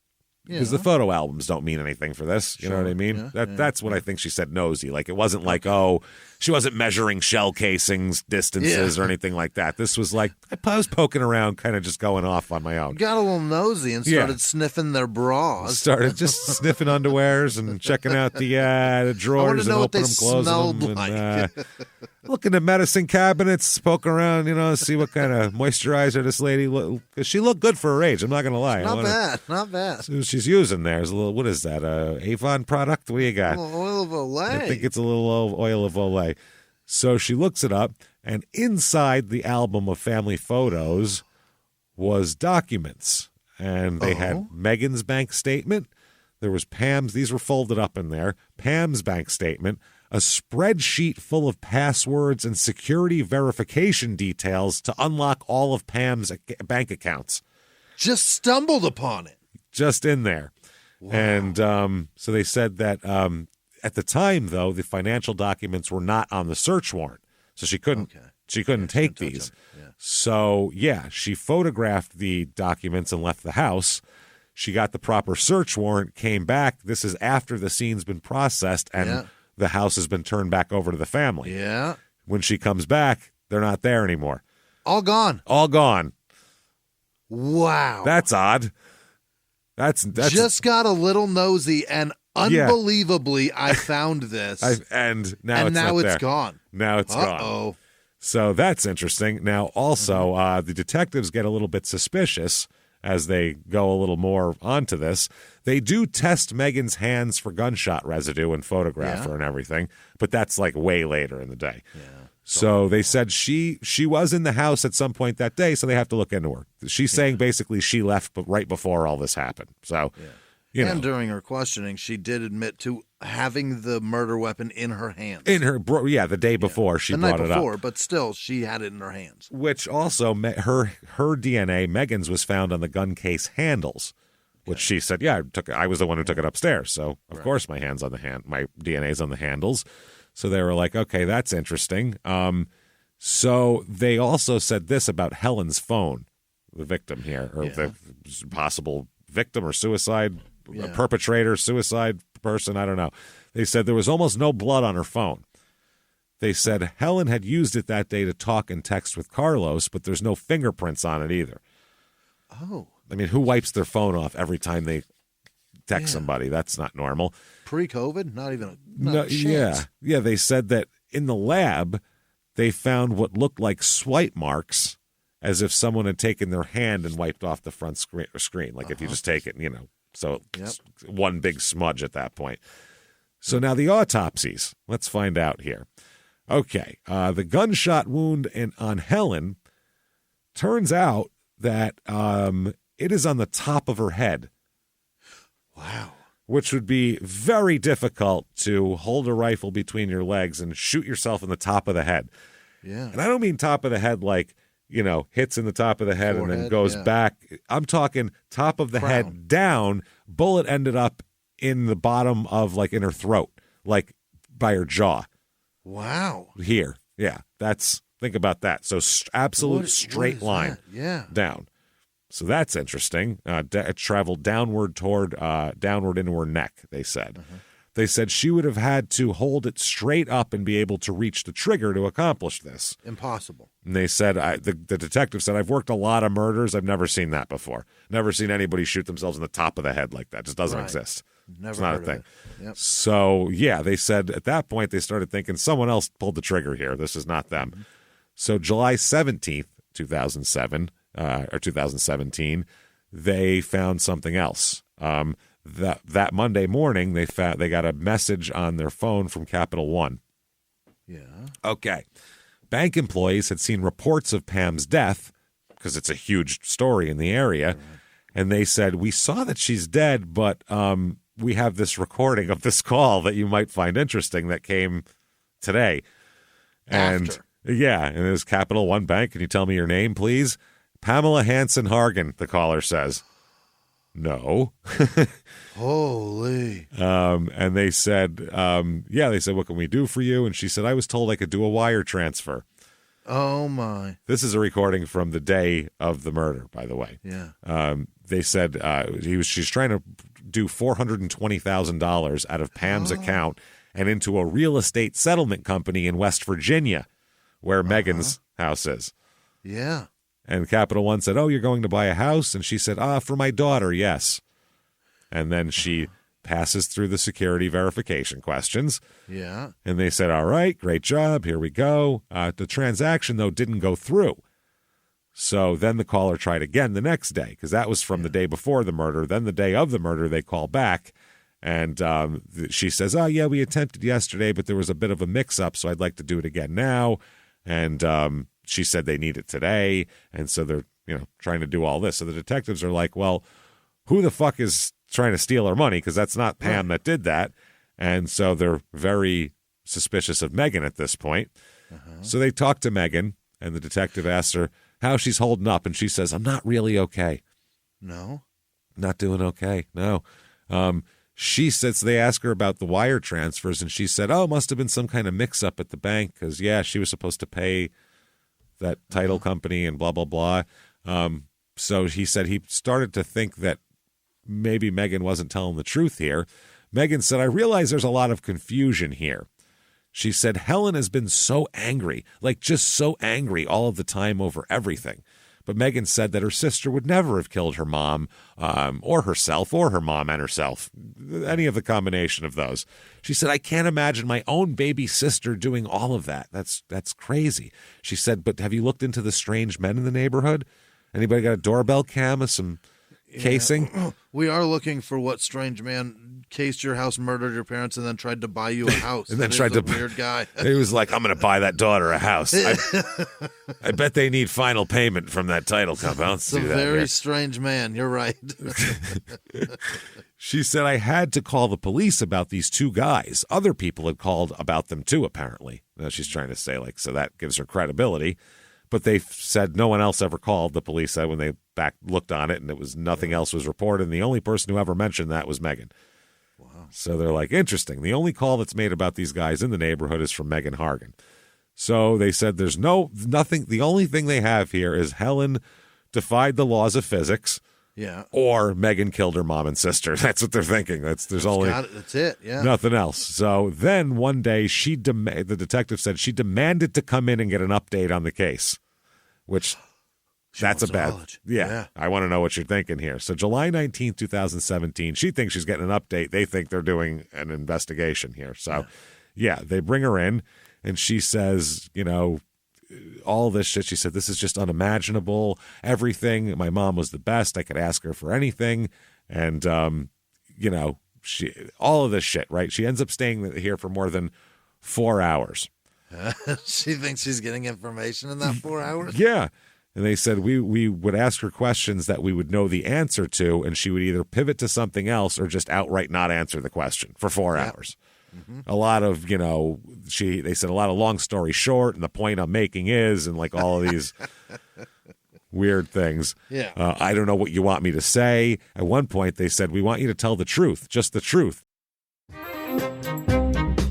Because the photo albums don't mean anything for this. You know what I mean? That's what I think she said nosy. Like, it wasn't like, she wasn't measuring shell casings, distances, or anything like that. This was like, I was poking around, kind of just going off on my own. Got a little nosy and started sniffing their bras. Started just sniffing underwears and checking out the drawers and opening them, closing them. Like. And, looking at medicine cabinets, poking around, see what kind of moisturizer this lady because she looked good for her age. I'm not going to lie. Not bad. So she's using there is a little, what is that, Avon product? What do you got? A little oil of Olay. I think it's a little oil of Olay. So she looks it up, and inside the album of family photos was documents. And they had Megan's bank statement. There was Pam's. These were folded up in there. Pam's bank statement. A spreadsheet full of passwords and security verification details to unlock all of Pam's bank accounts. Just stumbled upon it. Just in there. Wow. And so they said that at the time, though, the financial documents were not on the search warrant. So she couldn't take these. Yeah. So, she photographed the documents and left the house. She got the proper search warrant, came back. This is after the scene's been processed and the house has been turned back over to the family. Yeah. When she comes back, they're not there anymore. All gone. All gone. Wow. That's odd. That's just got a little nosy, and unbelievably, I found this. And now it's gone. Now it's gone. So that's interesting. Now, also, the detectives get a little bit suspicious as they go a little more onto this. They do test Megan's hands for gunshot residue and photograph her and everything, but that's like way later in the day. Yeah. So they said she was in the house at some point that day, so they have to look into her. She's saying basically she left right before all this happened. So, and during her questioning, she did admit to having the murder weapon in her hands. The day before she brought it up. The night before, but still, she had it in her hands. Which also, her DNA, Megan's, was found on the gun case handles, which she said, I was the one who took it upstairs, so of course my DNA's on the handles. So they were like, okay, that's interesting. So they also said this about Helen's phone, the victim here, or the possible victim or suicide perpetrator, suicide person, I don't know. They said there was almost no blood on her phone. They said Helen had used it that day to talk and text with Carlos, but there's no fingerprints on it either. Oh. I mean, who wipes their phone off every time they text somebody? That's not normal. Pre-COVID? Not even a chance. Yeah, they said that in the lab, they found what looked like swipe marks as if someone had taken their hand and wiped off the front screen. Like if you just take it, so it's one big smudge at that point. So now the autopsies. Let's find out here. Okay, the gunshot wound on Helen turns out that it is on the top of her head. Wow. Which would be very difficult to hold a rifle between your legs and shoot yourself in the top of the head. Yeah. And I don't mean top of the head like, hits in the top of the head and then goes back. I'm talking top of the head down. Bullet ended up in the bottom of, in her throat, like by her jaw. Wow. Here. Yeah. Think about that. So absolute straight line down. So that's interesting. It traveled downward into her neck, they said. They said she would have had to hold it straight up and be able to reach the trigger to accomplish this. Impossible. And they said, the detective said, I've worked a lot of murders. I've never seen that before. Never seen anybody shoot themselves in the top of the head like that. It just doesn't exist. Never it's not heard a thing. Of it. Yep. So, they said at that point they started thinking someone else pulled the trigger here. This is not them. Mm-hmm. So July 17th, 2007, or 2017, they found something else. that Monday morning, they got a message on their phone from Capital One. Yeah. Okay. Bank employees had seen reports of Pam's death because it's a huge story in the area. Right. And they said, we saw that she's dead, but we have this recording of this call that you might find interesting that came today. And yeah, and it was Capital One Bank. Can you tell me your name, please? Pamela Hansen Hargan, the caller says. No. Holy. And they said, they said, what can we do for you? And she said, I was told I could do a wire transfer. Oh, my. This is a recording from the day of the murder, by the way. Yeah. They said she's trying to do $420,000 out of Pam's account and into a real estate settlement company in West Virginia, where Megan's house is. Yeah. And Capital One said, oh, you're going to buy a house? And she said, for my daughter, yes. And then she passes through the security verification questions. Yeah. And they said, all right, great job. Here we go. The transaction, though, didn't go through. So then the caller tried again the next day, because that was from the day before the murder. Then the day of the murder, they call back. And she says, oh, yeah, we attempted yesterday, but there was a bit of a mix-up, so I'd like to do it again now. And she said they need it today. And so they're, trying to do all this. So the detectives are like, well, who the fuck is trying to steal our money? Because that's not Pam that did that. And so they're very suspicious of Megan at this point. So they talk to Megan, and the detective asks her how she's holding up. And she says, I'm not really okay. No? Not doing okay. No. She says, they ask her about the wire transfers, and she said, oh, must have been some kind of mix-up at the bank because, she was supposed to pay that title company and blah, blah, blah. So he said he started to think that maybe Megan wasn't telling the truth here. Megan said, I realize there's a lot of confusion here. She said, Helen has been so angry, just so angry all of the time over everything. But Megan said that her sister would never have killed her mom or herself or her mom and herself, any of the combination of those. She said, I can't imagine my own baby sister doing all of that. That's crazy. She said, but have you looked into the strange men in the neighborhood? Anybody got a doorbell cam with some casing? We are looking for what strange man cased your house, murdered your parents, and then tried to buy you a house. And then tried to weird guy. He was like, I'm going to buy that daughter a house. I bet they need final payment from that title company. It's a very strange man. You're right. She said, I had to call the police about these two guys. Other people had called about them too, apparently. Now she's trying to say, so that gives her credibility. But they said no one else ever called, the police said, when they back looked on it, and it was nothing else was reported. And the only person who ever mentioned that was Megan. Wow. So they're like, interesting. The only call that's made about these guys in the neighborhood is from Megan Hargan. So they said there's nothing. The only thing they have here is Helen defied the laws of physics. Yeah. Or Megan killed her mom and sister. That's what they're thinking. That's it. Yeah. Nothing else. So then one day the detective said she demanded to come in and get an update on the case, which that's a bad. Yeah. I want to know what you're thinking here. So July 19th, 2017, she thinks she's getting an update. They think they're doing an investigation here. So they bring her in, and she says, all this shit. She said, this is just unimaginable. Everything. My mom was the best. I could ask her for anything. And, all of this shit, right? She ends up staying here for more than 4 hours. She thinks she's getting information in that 4 hours? Yeah. And they said we would ask her questions that we would know the answer to, and she would either pivot to something else or just outright not answer the question for 4 hours. Mm-hmm. A lot of, they said a lot of long story short, and the point I'm making is, and all of these weird things. Yeah. I don't know what you want me to say. At one point, they said, we want you to tell the truth, just the truth.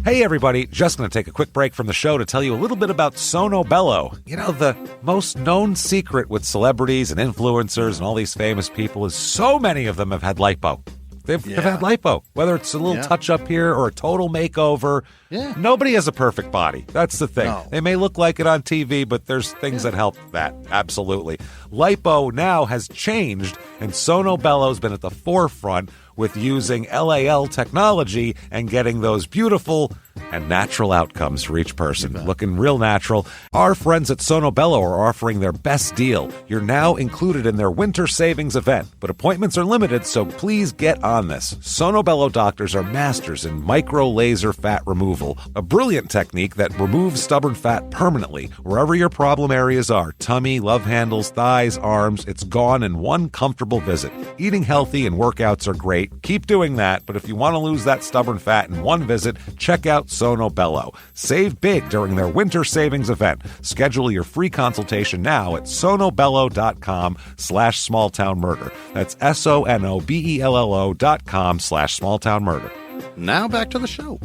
Hey, everybody. Just going to take a quick break from the show to tell you a little bit about Sono Bello. The most known secret with celebrities and influencers and all these famous people is so many of them have had lipo. They've had lipo, whether it's a little touch-up here or a total makeover. Yeah. Nobody has a perfect body. That's the thing. No. They may look like it on TV, but there's things that help that. Absolutely. Lipo now has changed, and Sono Bello's been at the forefront with using LAL technology and getting those beautiful and natural outcomes for each person. Looking real natural. Our friends at Sono Bello are offering their best deal. You're now included in their winter savings event, but appointments are limited, so please get on this. Sono Bello doctors are masters in micro-laser fat removal, a brilliant technique that removes stubborn fat permanently. Wherever your problem areas are, tummy, love handles, thighs, arms, it's gone in one comfortable visit. Eating healthy and workouts are great. Keep doing that, but if you want to lose that stubborn fat in one visit, check out Sono Bello. Save big during their winter savings event. Schedule your free consultation now at sonobello.com/smalltownmurder. That's sonobello.com/smalltownmurder. Now back to the show.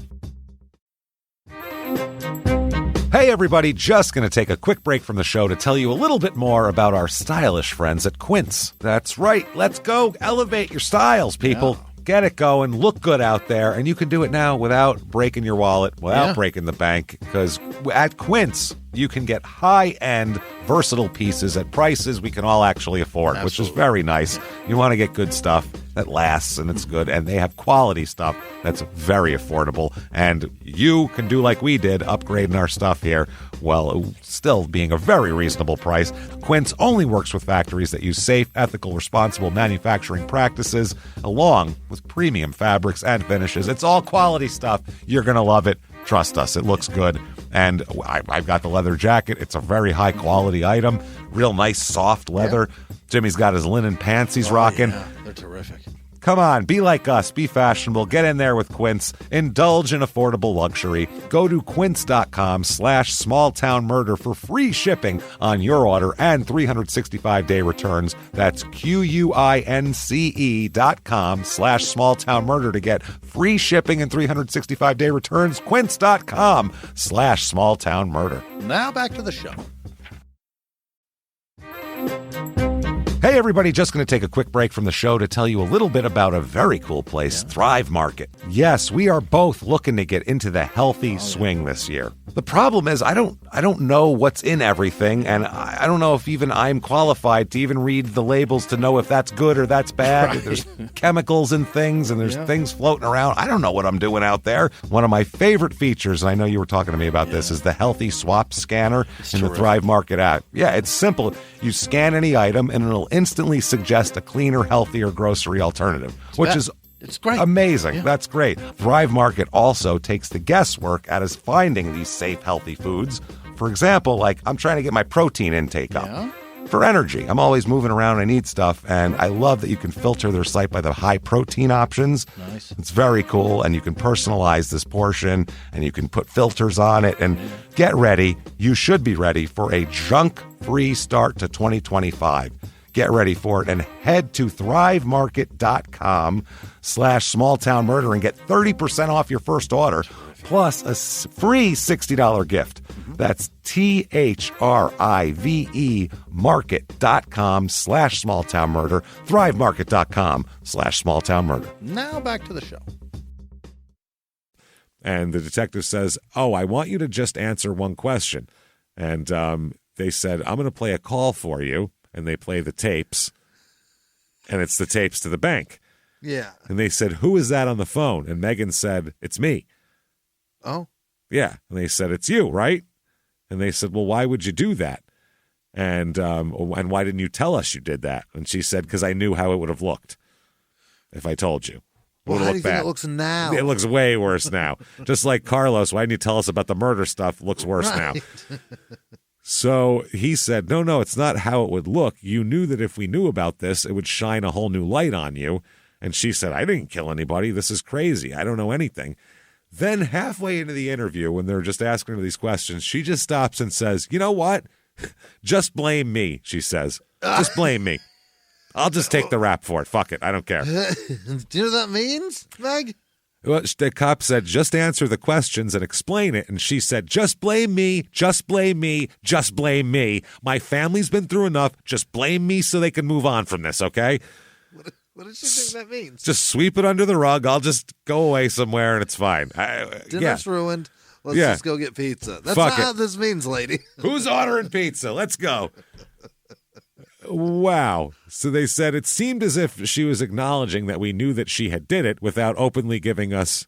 Hey everybody, just going to take a quick break from the show to tell you a little bit more about our stylish friends at Quince. That's right, let's go elevate your styles, people. Yeah. Get it going, look good out there, and you can do it now without breaking your wallet, without breaking the bank, because at Quince, you can get high-end, versatile pieces at prices we can all actually afford, which is very nice. You want to get good stuff that lasts and it's good, and they have quality stuff that's very affordable, and you can do like we did, upgrading our stuff here, while still being a very reasonable price. Quince only works with factories that use safe, ethical, responsible manufacturing practices, along with premium fabrics and finishes. It's all quality stuff. You're going to love it. Trust us, it looks good. And I've got the leather jacket. It's a very high-quality item. Real nice, soft leather. Yeah. Jimmie's got his linen pants he's rocking. Yeah, they're terrific. Come on, be like us. Be fashionable. Get in there with Quince. Indulge in affordable luxury. Go to quince.com/smalltownmurder for free shipping on your order and 365-day returns. That's QUINCE.com/smalltownmurder to get free shipping and 365-day returns. Quince.com/smalltownmurder. Now back to the show. Hey everybody, just going to take a quick break from the show to tell you a little bit about a very cool place, Thrive Market. Yes, we are both looking to get into the healthy swing this year. The problem is I don't know what's in everything, and I don't know if even I'm qualified to even read the labels to know if that's good or that's bad. Right. There's chemicals in things, and there's things floating around. I don't know what I'm doing out there. One of my favorite features, and I know you were talking to me about this, is the Healthy Swap Scanner in the Thrive Market app. Yeah, it's simple. You scan any item, and it'll instantly suggest a cleaner, healthier grocery alternative, which is it's great. Amazing. Yeah. That's great. Thrive Market also takes the guesswork out of finding these safe, healthy foods. For example, like I'm trying to get my protein intake up for energy. I'm always moving around. I need stuff, and I love that you can filter their site by the high protein options. Nice. It's very cool, and you can personalize this portion, and you can put filters on it. And get ready. You should be ready for a junk-free start to 2025. Get ready for it and head to thrivemarket.com/smalltownmurder and get 30% off your first order plus a free $60 gift. That's THRIVE market.com/smalltownmurder, thrivemarket.com/smalltownmurder. Now back to the show. And the detective says, I want you to just answer one question. And they said, I'm going to play a call for you. And they play the tapes, and it's the tapes to the bank. Yeah. And they said, who is that on the phone? And Megan said, it's me. Oh? Yeah. And they said, it's you, right? And they said, well, why would you do that? And why didn't you tell us you did that? And she said, because I knew how it would have looked if I told you. Well, how do you think it looks now? It looks way worse now. Just like Carlos, why didn't you tell us about the murder stuff? Looks worse now. So he said, no, it's not how it would look. You knew that if we knew about this, it would shine a whole new light on you. And she said, I didn't kill anybody. This is crazy. I don't know anything. Then halfway into the interview, when they're just asking her these questions, she just stops and says, you know what? Just blame me, she says. Just blame me. I'll just take the rap for it. Fuck it. I don't care. Do you know what that means, Meg? Well, the cop said, just answer the questions and explain it. And she said, just blame me, just blame me, just blame me. My family's been through enough. Just blame me so they can move on from this, okay? What does she think that means? Just sweep it under the rug. I'll just go away somewhere and it's fine. Dinner's ruined. Let's just go get pizza. That's not how this means, lady. Who's ordering pizza? Let's go. Wow. So they said it seemed as if she was acknowledging that we knew that she had did it without openly giving us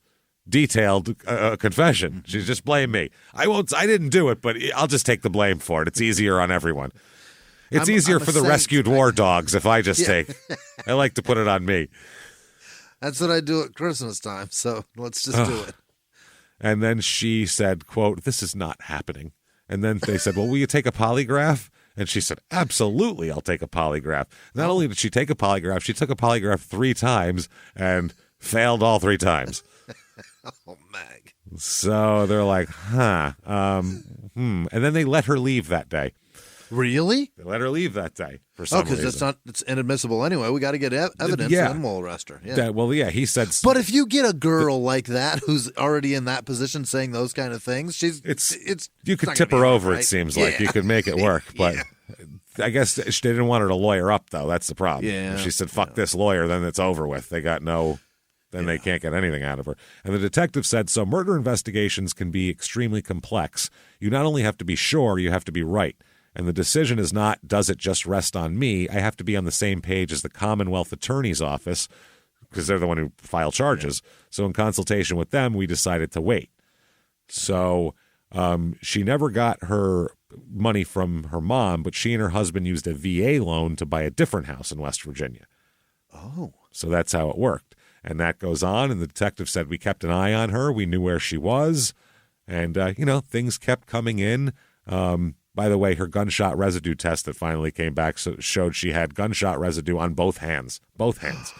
detailed confession. She's just blame me. I didn't do it, but I'll just take the blame for it. It's easier on everyone. It's easier for the rescued war dogs if I just take. I like to put it on me. That's what I do at Christmas time, so let's just do it. And then she said, quote, "This is not happening." And then they said, "Well, will you take a polygraph?" And she said, "Absolutely, I'll take a polygraph." Not only did she take a polygraph, she took a polygraph 3 times and failed all 3 times. Oh, Meg. So they're like, And then they let her leave that day. Really? They let her leave that day for some reason. because it's inadmissible anyway. We got to get evidence, and then we'll arrest her. Yeah. He said. But if you get a girl like that who's already in that position saying those kind of things, you could tip her over. Right? It seems like you could make it work, but I guess they didn't want her to lawyer up, though. That's the problem. Yeah. If she said, "Fuck this lawyer," then it's over with. They got no. Then they can't get anything out of her. And the detective said, "So murder investigations can be extremely complex. You not only have to be sure, you have to be right. And the decision is not, does it just rest on me? I have to be on the same page as the Commonwealth Attorney's Office, because they're the one who file charges. So in consultation with them, we decided to wait." So she never got her money from her mom, but she and her husband used a VA loan to buy a different house in West Virginia. Oh. So that's how it worked. And that goes on, and the detective said we kept an eye on her. We knew where she was, and, things kept coming in. By the way, her gunshot residue test that finally came back showed she had gunshot residue on both hands. Both hands.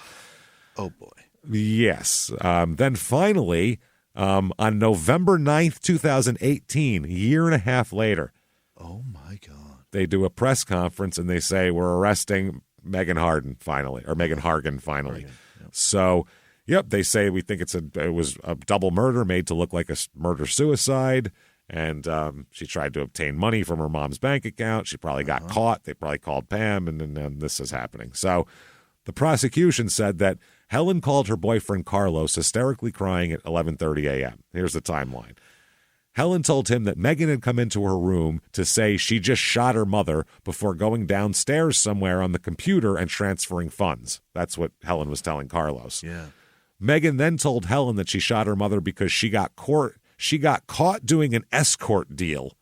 Oh, boy. Yes. Then finally, on November 9th, 2018, a year and a half later. Oh, my God. They do a press conference, and they say, we're arresting Megan Harden finally, or Megan Hargan finally. Hargan, yep. So, they say we think it was a double murder made to look like a murder-suicide. And she tried to obtain money from her mom's bank account. She probably got caught. They probably called Pam, and then this is happening. So the prosecution said that Helen called her boyfriend Carlos hysterically crying at 11:30 a.m. Here's the timeline. Helen told him that Megan had come into her room to say she just shot her mother before going downstairs somewhere on the computer and transferring funds. That's what Helen was telling Carlos. Yeah. Megan then told Helen that she shot her mother because she got caught doing an escort deal,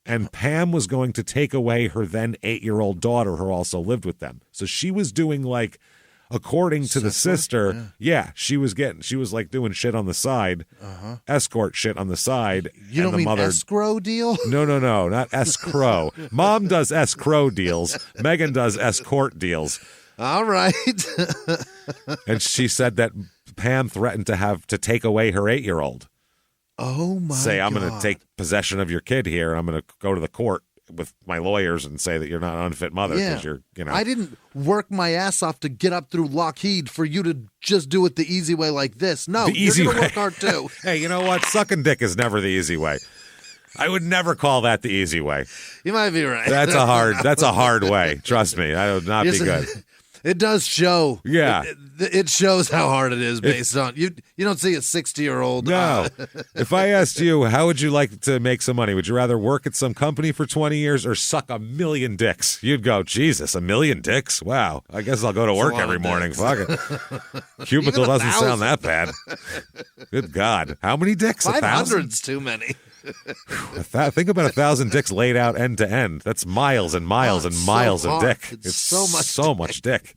and Pam was going to take away her then 8-year-old daughter who also lived with them. So she was doing, like, according to the sister, she was like doing shit on the side, escort shit on the side. You don't mean escrow deal? No, not escrow. Mom does escrow deals. Megan does escort deals. All right. And she said that Pam threatened to take away her 8-year-old. Oh, my Say, I'm God. going to take possession of your kid here, and I'm going to go to the court with my lawyers and say that you're not an unfit mother because you're, I didn't work my ass off to get up through Lockheed for you to just do it the easy way like this. No, you're going to work hard, too. Hey, you know what? Sucking dick is never the easy way. I would never call that the easy way. You might be right. That's a hard way. Trust me. That would not be good. It does show. Yeah. It shows how hard it is based on you don't see a 60-year-old. No. If I asked you, how would you like to make some money? Would you rather work at some company for 20 years or suck 1 million dicks? You'd go, Jesus, 1 million dicks? Wow. I guess I'll go to work every morning. Fuck it. Cubicle doesn't sound that bad. Good God. How many dicks? 500's too many. Think about 1,000 dicks laid out end to end. That's miles and miles and miles of dick. It's so much dick.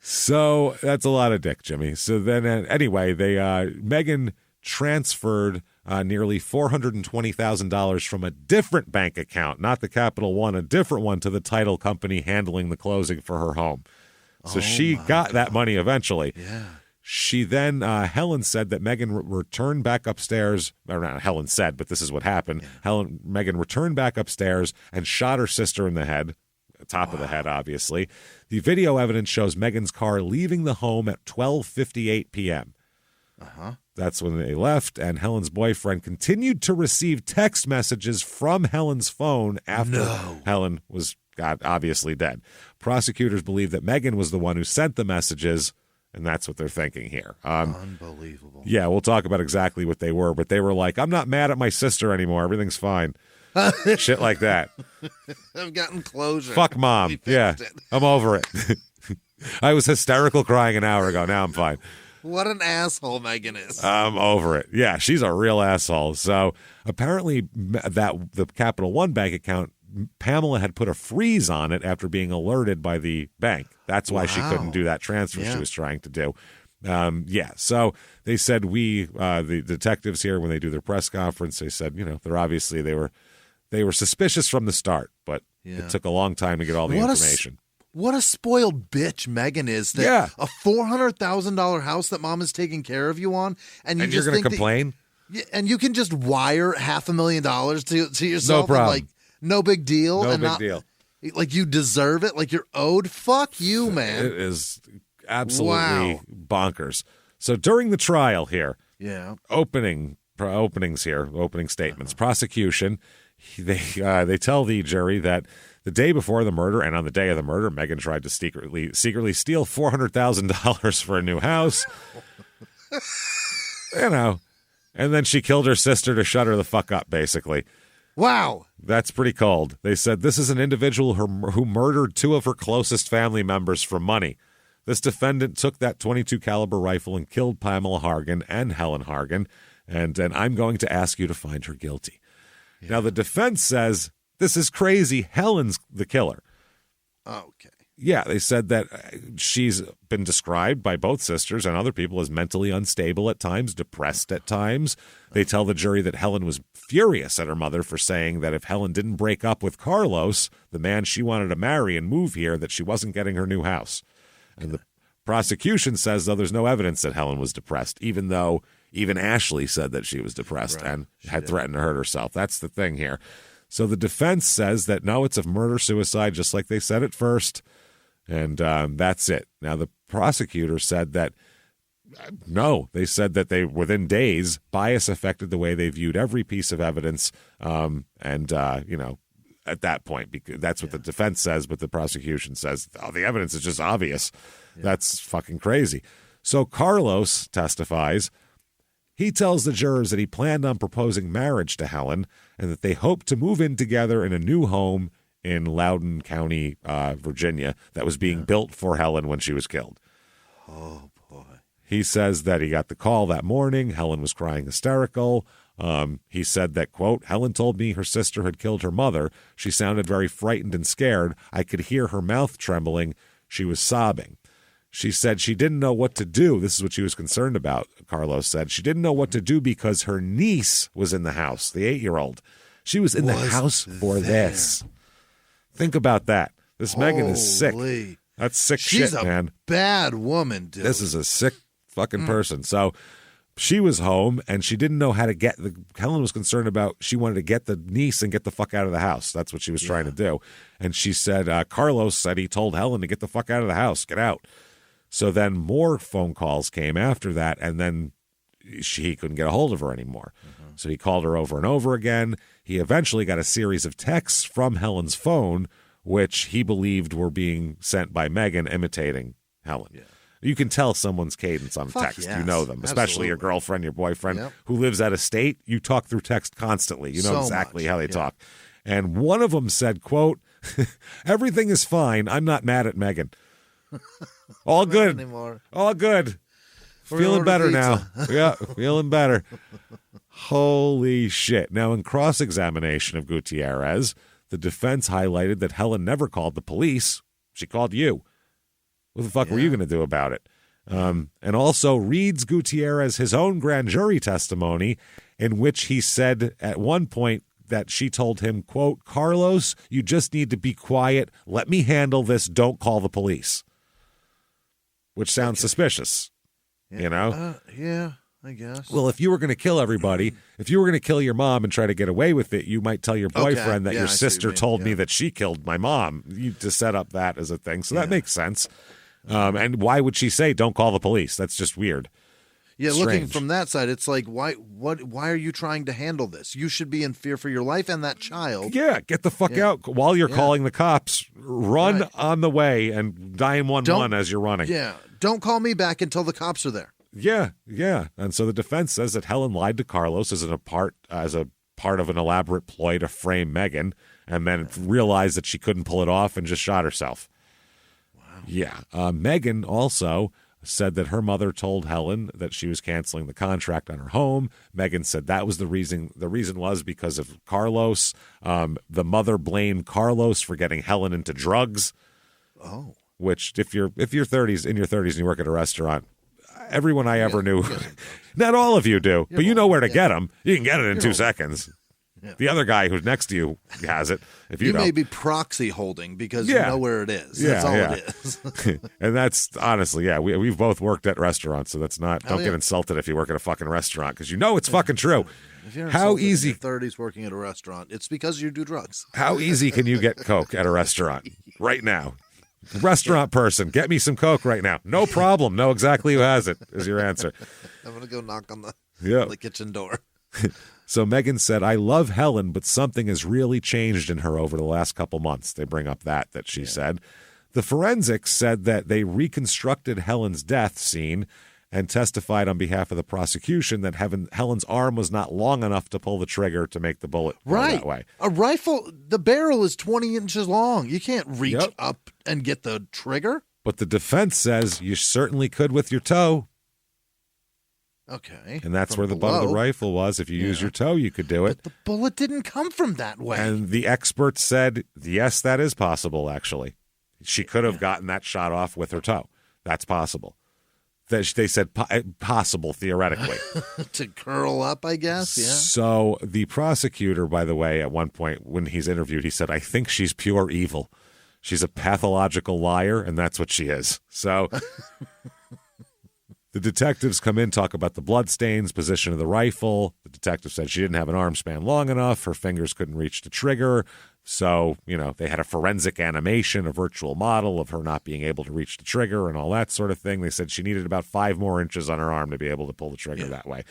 So that's a lot of dick, Jimmy. So then, anyway, Megan transferred nearly $420,000 from a different bank account, not the Capital One, a different one, to the title company handling the closing for her home. So she got that money eventually. Yeah. She then, Helen said that Megan returned back upstairs. Or not Helen said, but this is what happened. Yeah. Megan returned back upstairs and shot her sister in the head, top of the head, obviously. The video evidence shows Megan's car leaving the home at 12:58 p.m. That's when they left, and Helen's boyfriend continued to receive text messages from Helen's phone after Helen got obviously dead. Prosecutors believe that Megan was the one who sent the messages, and that's what they're thinking here. Unbelievable. Yeah, we'll talk about exactly what they were, but they were like, I'm not mad at my sister anymore. Everything's fine. Shit like that. I've gotten closure. Fuck mom. Yeah, I'm over it. I was hysterical crying an hour ago. Now I'm fine. What an asshole Megan is. I'm over it. Yeah, she's a real asshole. So apparently that the Capital One bank account, Pamela had put a freeze on it after being alerted by the bank. That's why she couldn't do that transfer she was trying to do. So they said the detectives here, when they do their press conference, they said, they're obviously they were suspicious from the start, but it took a long time to get all the information. What a spoiled bitch Megan is. That a $400,000 house that mom is taking care of you on, and you're going to complain? And you can just wire $500,000 to yourself. No problem. And no big deal. No big deal. Like you deserve it. Like you're owed. Fuck you, man. It is absolutely bonkers. So during the trial here, opening statements, prosecution, they tell the jury that the day before the murder and on the day of the murder, Megan tried to secretly steal $400,000 for a new house. And then she killed her sister to shut her the fuck up, basically. Wow. That's pretty cold. They said this is an individual who murdered two of her closest family members for money. This defendant took that .22 caliber rifle and killed Pamela Hargan and Helen Hargan, and I'm going to ask you to find her guilty. Yeah. Now, the defense says this is crazy. Helen's the killer. Okay. Yeah, they said that she's been described by both sisters and other people as mentally unstable at times, depressed at times. They tell the jury that Helen was furious at her mother for saying that if Helen didn't break up with Carlos, the man she wanted to marry and move here, that she wasn't getting her new house. And the prosecution says, though, there's no evidence that Helen was depressed, even though even Ashley said that she was depressed and had threatened to hurt herself. That's the thing here. So the defense says that, no, it's a murder-suicide, just like they said at first. And that's it. Now, the prosecutor said that, no, they said that within days, bias affected the way they viewed every piece of evidence. At that point, because that's what the defense says, but the prosecution says, oh, the evidence is just obvious. Yeah. That's fucking crazy. So Carlos testifies. He tells the jurors that he planned on proposing marriage to Helen and that they hoped to move in together in a new home in Loudoun County, Virginia, that was being built for Helen when she was killed. Oh, boy. He says that he got the call that morning. Helen was crying hysterical. He said that, quote, Helen told me her sister had killed her mother. She sounded very frightened and scared. I could hear her mouth trembling. She was sobbing. She said she didn't know what to do. This is what she was concerned about, Carlos said. She didn't know what to do because her niece was in the house, the 8-year-old. She was in the house for this. Think about that. This Megan is sick. That's sick shit, man. She's a bad woman, dude. This is a sick fucking person. So she was home, and she didn't know how to get Helen was concerned about, she wanted to get the niece and get the fuck out of the house. That's what she was trying to do. And she said, Carlos said he told Helen to get the fuck out of the house, get out. So then more phone calls came after that, and then he couldn't get a hold of her anymore. Mm-hmm. So he called her over and over again. He eventually got a series of texts from Helen's phone, which he believed were being sent by Megan imitating Helen. Yeah. You can tell someone's cadence on a text. Yes. You know them, especially your girlfriend, your boyfriend who lives out of state. You talk through text constantly. You know exactly how they talk. And one of them said, quote, everything is fine. I'm not mad at Megan. All good. Anymore. All good. Feeling better now. Yeah, feeling better. Holy shit. Now, in cross-examination of Gutierrez, the defense highlighted that Helen never called the police. She called you. What the fuck were you going to do about it? And also reads Gutierrez his own grand jury testimony in which he said at one point that she told him, quote, Carlos, you just need to be quiet. Let me handle this. Don't call the police. Which sounds suspicious, you know? Yeah, I guess. Well, if you were going to kill everybody, if you were going to kill your mom and try to get away with it, you might tell your boyfriend that your sister told me that she killed my mom, to set up that as a thing. So that makes sense. And why would she say, don't call the police? That's just weird. Yeah, looking from that side, it's like, why are you trying to handle this? You should be in fear for your life and that child. Yeah, get the fuck out. While you're calling the cops, run on the way and dial 911 as you're running. Yeah, don't call me back until the cops are there. Yeah. And so the defense says that Helen lied to Carlos as a part of an elaborate ploy to frame Megan, and then realized that she couldn't pull it off and just shot herself. Wow. Yeah. Megan also said that her mother told Helen that she was canceling the contract on her home. Megan said that was the reason. The reason was because of Carlos. The mother blamed Carlos for getting Helen into drugs. Oh. Which, if you're 30s, in your 30s and you work at a restaurant, everyone I ever knew, not all of you do, but you know where to get them. You can get it in 2 seconds. Yeah. The other guy who's next to you has it. If you may be proxy holding because you know where it is. That's all it is. And that's honestly, we've both worked at restaurants, so that's not. Don't get insulted if you work at a fucking restaurant because you know it's fucking true. If you're how easy in your 30s working at a restaurant, it's because you do drugs. How easy can you get Coke at a restaurant right now? Restaurant person, get me some Coke right now. No problem. Know exactly who has it is your answer. I'm gonna go knock on the kitchen door. So Megan said, I love Helen, but something has really changed in her over the last couple months. They bring up that she said. The forensics said that they reconstructed Helen's death scene and testified on behalf of the prosecution that Helen's arm was not long enough to pull the trigger to make the bullet go that way. A rifle, the barrel is 20 inches long. You can't reach up and get the trigger. But the defense says you certainly could with your toe. Okay. And that's where the butt of the rifle was. If you use your toe, you could do it. But the bullet didn't come from that way. And the experts said, yes, that is possible, actually. She could have gotten that shot off with her toe. That's possible. They said possible, theoretically. To curl up, I guess, yeah. So the prosecutor, by the way, at one point when he's interviewed, he said, I think she's pure evil. She's a pathological liar, and that's what she is. So... The detectives come in, talk about the bloodstains, position of the rifle. The detective said she didn't have an arm span long enough. Her fingers couldn't reach the trigger. So, they had a forensic animation, a virtual model of her not being able to reach the trigger and all that sort of thing. They said she needed about 5 more inches on her arm to be able to pull the trigger that way.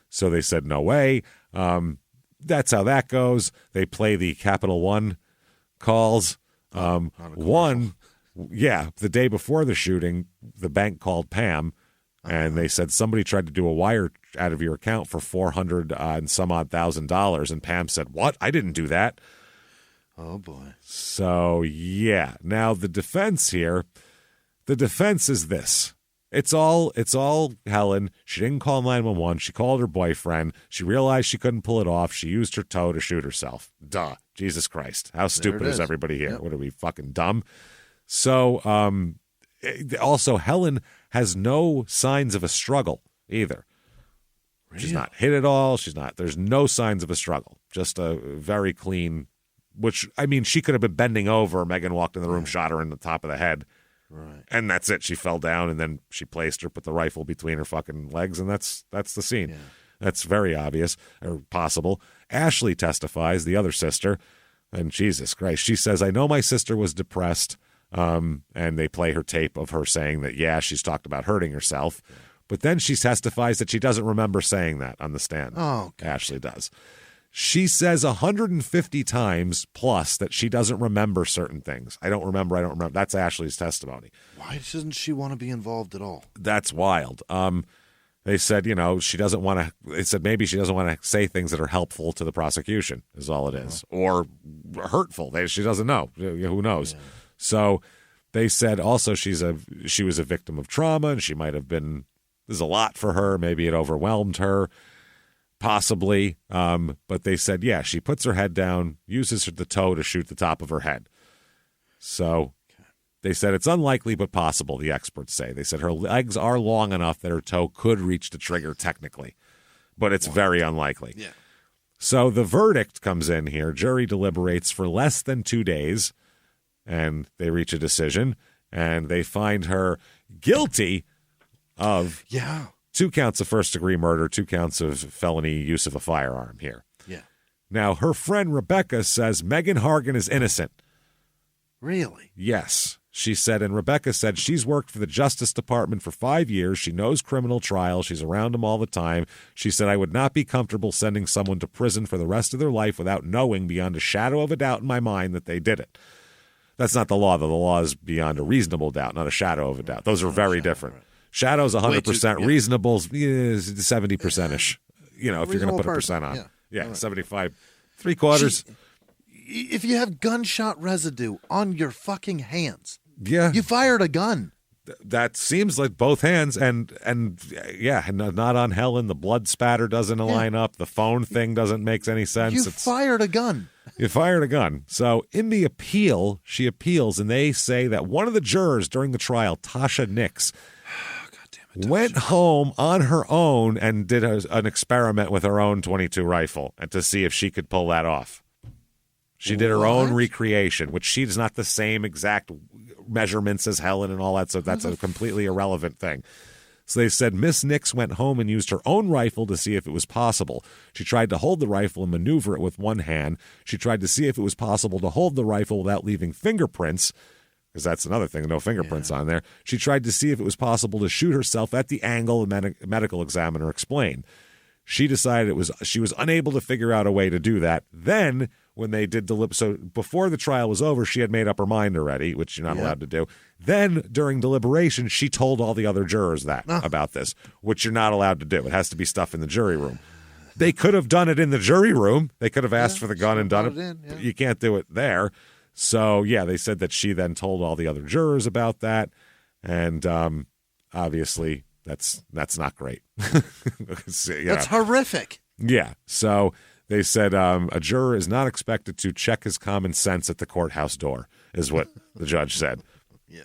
So they said, no way. That's how that goes. They play the Capital One calls. The day before the shooting, the bank called Pam. And they said somebody tried to do a wire out of your account for $400 and some odd $1,000. And Pam said, what? I didn't do that. Oh, boy. So, yeah. Now, the defense here, the defense is this. It's all Helen. She didn't call 911. She called her boyfriend. She realized she couldn't pull it off. She used her toe to shoot herself. Duh. Jesus Christ. How stupid is everybody here? Yep. What are we, fucking dumb? So, also, Helen has no signs of a struggle either. Really? She's not hit at all. There's no signs of a struggle. Just a very clean, she could have been bending over. Megan walked in the room, shot her in the top of the head. Right. And that's it. She fell down and then she placed her, put the rifle between her fucking legs. And that's the scene. Yeah. That's very obvious or possible. Ashley testifies, the other sister, and Jesus Christ, she says, I know my sister was depressed. And they play her tape of her saying that, she's talked about hurting herself. But then she testifies that she doesn't remember saying that on the stand. Oh, okay. Ashley does. She says 150 times plus that she doesn't remember certain things. I don't remember. That's Ashley's testimony. Why doesn't she want to be involved at all? That's wild. They said, she doesn't want to, maybe she doesn't want to say things that are helpful to the prosecution is all it is. Or hurtful. She doesn't know. Who knows? Yeah. So they said also she was a victim of trauma and she might have been, there's a lot for her. Maybe it overwhelmed her, possibly. But they said, she puts her head down, uses the toe to shoot the top of her head. So they said it's unlikely but possible, the experts say. They said her legs are long enough that her toe could reach the trigger technically, but it's very unlikely. Yeah. So the verdict comes in here. Jury deliberates for less than 2 days. And they reach a decision, and they find her guilty of 2 counts of first-degree murder, 2 counts of felony use of a firearm here. Yeah. Now, her friend Rebecca says Megan Hargan is innocent. Really? Yes. She said, and Rebecca said she's worked for the Justice Department for 5 years. She knows criminal trials. She's around them all the time. She said, I would not be comfortable sending someone to prison for the rest of their life without knowing beyond a shadow of a doubt in my mind that they did it. That's not the law, though. The law is beyond a reasonable doubt, not a shadow of a doubt. Those are very different. Right. Shadow's 100%. Reasonable's 70%-ish. If you're going to put a percent on. Yeah, right. 75. 3/4. If you have gunshot residue on your fucking hands, you fired a gun. that seems like both hands, and not on Helen. The blood spatter doesn't line up. The phone thing doesn't make any sense. You fired a gun. You fired a gun. So in the appeal, she appeals, and they say that one of the jurors during the trial, Tasha Nix, went home on her own and did an experiment with her own .22 rifle and to see if she could pull that off. She did her own recreation, which she's not the same exact measurements as Helen and all that, so that's a completely irrelevant thing. So they said Miss Nix went home and used her own rifle to see if it was possible. She tried to hold the rifle and maneuver it with one hand. She tried to see if it was possible to hold the rifle without leaving fingerprints, because that's another thing, no fingerprints on there. She tried to see if it was possible to shoot herself at the angle the medical examiner explained. She decided she was unable to figure out a way to do that. Then, when they did so before the trial was over, she had made up her mind already, which you're not allowed to do. Then, during deliberation, she told all the other jurors about this, which you're not allowed to do. It has to be stuff in the jury room. They could have done it in the jury room. They could have asked for the gun and done it. But you can't do it there. So, they said that she then told all the other jurors about that. And obviously, that's not great. That's horrific. Yeah. So they said a juror is not expected to check his common sense at the courthouse door, is what the judge said. Yeah.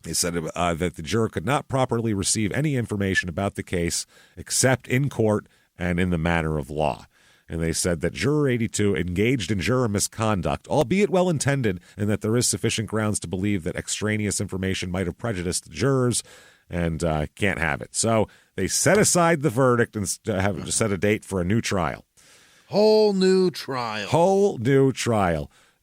He said that the juror could not properly receive any information about the case except in court and in the manner of law. And they said that Juror 82 engaged in juror misconduct, albeit well-intended, and that there is sufficient grounds to believe that extraneous information might have prejudiced the jurors and can't have it. So they set aside the verdict and have set a date for a new trial. Whole new trial.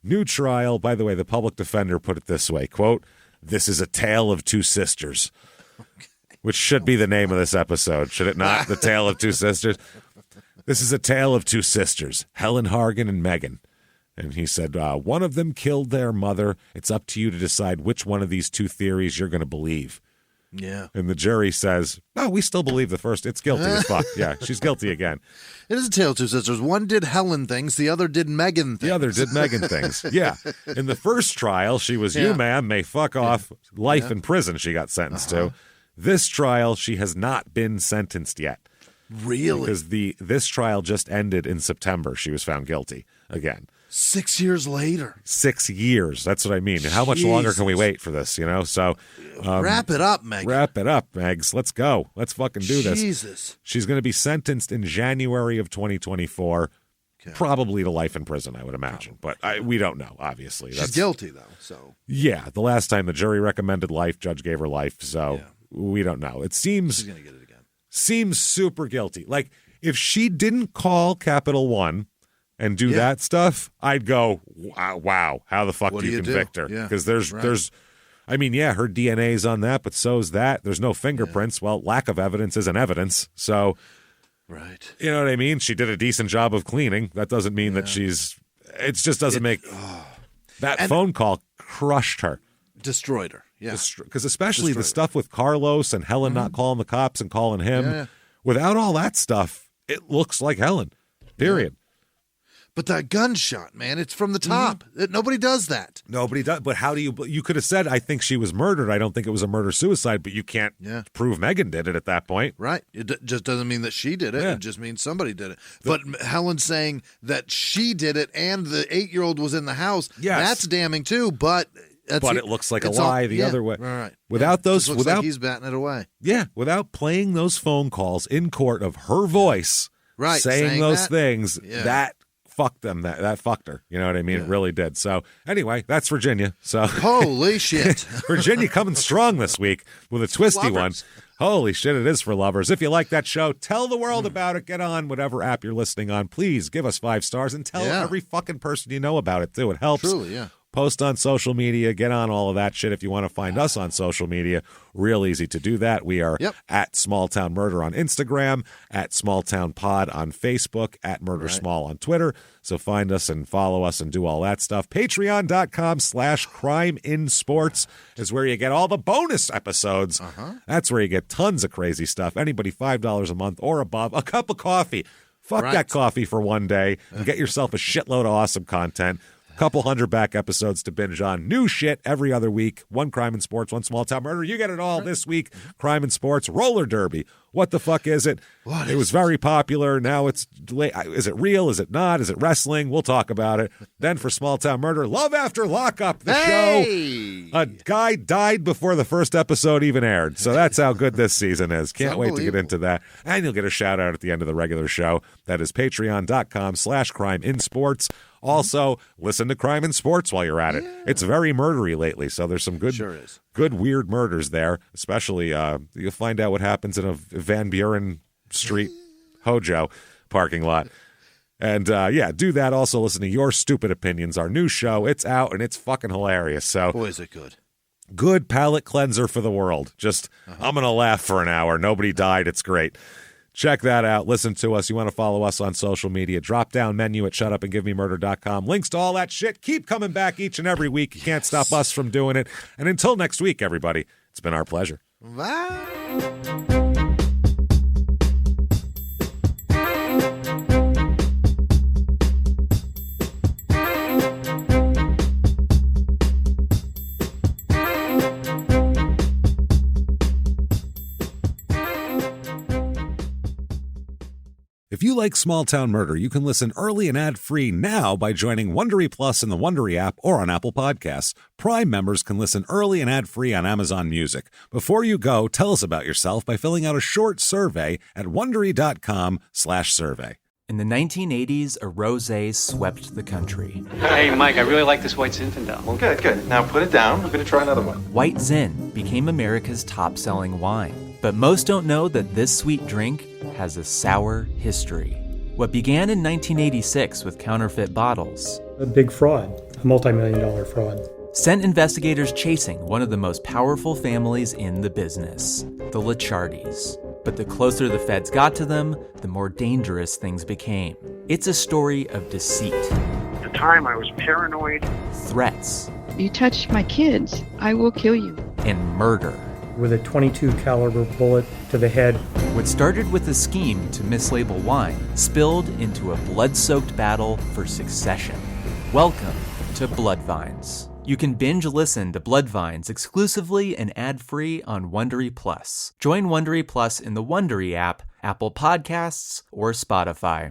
New trial. By the way, the public defender put it this way, quote, "This is a tale of two sisters," which should be the name of this episode, should it not? The Tale of Two Sisters. This is a tale of two sisters, Helen Hargan and Megan. And he said, one of them killed their mother. It's up to you to decide which one of these two theories you're going to believe. Yeah. And the jury says, no, we still believe the first. It's guilty as fuck. Yeah, she's guilty again. It is a tale of two sisters. One did Helen things. The other did Megan things. The other did Megan things. Yeah. In the first trial, she was, you, ma'am, may fuck off. Life in prison she got sentenced to. This trial, she has not been sentenced yet. Really? Because this trial just ended in September. She was found guilty again. 6 years later. 6 years. That's what I mean. And how much longer can we wait for this, So wrap it up, Meg. Wrap it up, Megs. Let's go. Let's fucking do this. Jesus. She's going to be sentenced in January of 2024. Okay. Probably to life in prison, I would imagine. But we don't know, obviously. She's guilty, though. So yeah, the last time the jury recommended life, judge gave her life. So we don't know. It seems she's going to get it again. Seems super guilty. Like, if she didn't call Capital One and do that stuff, I'd go, wow, how the fuck do you convict her? Because there's, I mean, her DNA's on that, but so's that. There's no fingerprints. Well, lack of evidence isn't evidence. So, right. You know what I mean? She did a decent job of cleaning. That doesn't mean that it just doesn't make, that phone call crushed her. Destroyed her. Yeah. Because especially the stuff with Carlos and Helen not calling the cops and calling him. Yeah. Without all that stuff, it looks like Helen. Period. But that gunshot, man, it's from the top. Nobody does that. Nobody does. But how do you could have said, I think she was murdered. I don't think it was a murder-suicide, but you can't prove Megan did it at that point. Right. It just doesn't mean that she did it. It just means somebody did it. But Helen saying that she did it and the 8-year-old was in the house, that's damning too, but it looks like a lie the other way. Right. Without those, without like he's batting it away. Yeah, without playing those phone calls in court of her voice, saying those things, that fucked them. That fucked her. You know what I mean? It really did. So anyway, that's Virginia. So holy shit, Virginia coming strong this week with a twisty one. Holy shit, it is for lovers. If you like that show, tell the world about it. Get on whatever app you're listening on. Please give us 5 stars and tell every fucking person you know about it too. It helps. Truly, yeah. Post on social media. Get on all of that shit. If you want to find us on social media, real easy to do that. We are at Small Town Murder on Instagram, at Small Town Pod on Facebook, at Murder Small on Twitter. So find us and follow us and do all that stuff. Patreon.com/CrimeInSports is where you get all the bonus episodes. That's where you get tons of crazy stuff. Anybody $5 a month or above, a cup of coffee. Fuck that coffee for one day and get yourself a shitload of awesome content. Couple hundred back episodes to binge on. New shit every other week. One crime and sports, one small town murder. You get it all this week. Crime and sports, roller derby. What the fuck is it? It was very popular. Now it's late. Is it real? Is it not? Is it wrestling? We'll talk about it. Then for small town murder, Love After Lockup, the show. A guy died before the first episode even aired. So that's how good this season is. Can't wait to get into that. And you'll get a shout out at the end of the regular show. That is patreon.com/crimeinsports. Also, listen to Crime in Sports while you're at it. Yeah. It's very murdery lately, so there's some good, good weird murders there. Especially, you'll find out what happens in a Van Buren Street Hojo parking lot. And, do that. Also, listen to Your Stupid Opinions, our new show. It's out, and it's fucking hilarious. So, boy, is it good. Good palate cleanser for the world. Just, I'm going to laugh for an hour. Nobody died. It's great. Check that out. Listen to us. You want to follow us on social media. Drop down menu at shutupandgivememurder.com. Links to all that shit. Keep coming back each and every week. You can't stop us from doing it. And until next week, everybody, it's been our pleasure. Bye. If you like Small Town Murder, you can listen early and ad-free now by joining Wondery Plus in the Wondery app or on Apple Podcasts. Prime members can listen early and ad-free on Amazon Music. Before you go, tell us about yourself by filling out a short survey at Wondery.com/survey. In the 1980s, a rosé swept the country. Hey, Mike, I really like this White Zinfandel. Well, good. Now put it down. I'm going to try another one. White Zin became America's top-selling wine. But most don't know that this sweet drink has a sour history. What began in 1986 with counterfeit bottles, a big fraud, a multi-million-dollar fraud, sent investigators chasing one of the most powerful families in the business, the Licciardis. But the closer the feds got to them, the more dangerous things became. It's a story of deceit. At the time, I was paranoid. Threats. You touch my kids, I will kill you. And murder. With a .22 caliber bullet to the head. What started with a scheme to mislabel wine spilled into a blood-soaked battle for succession. Welcome to Bloodvines. You can binge listen to Bloodvines exclusively and ad-free on Wondery Plus. Join Wondery Plus in the Wondery app, Apple Podcasts, or Spotify.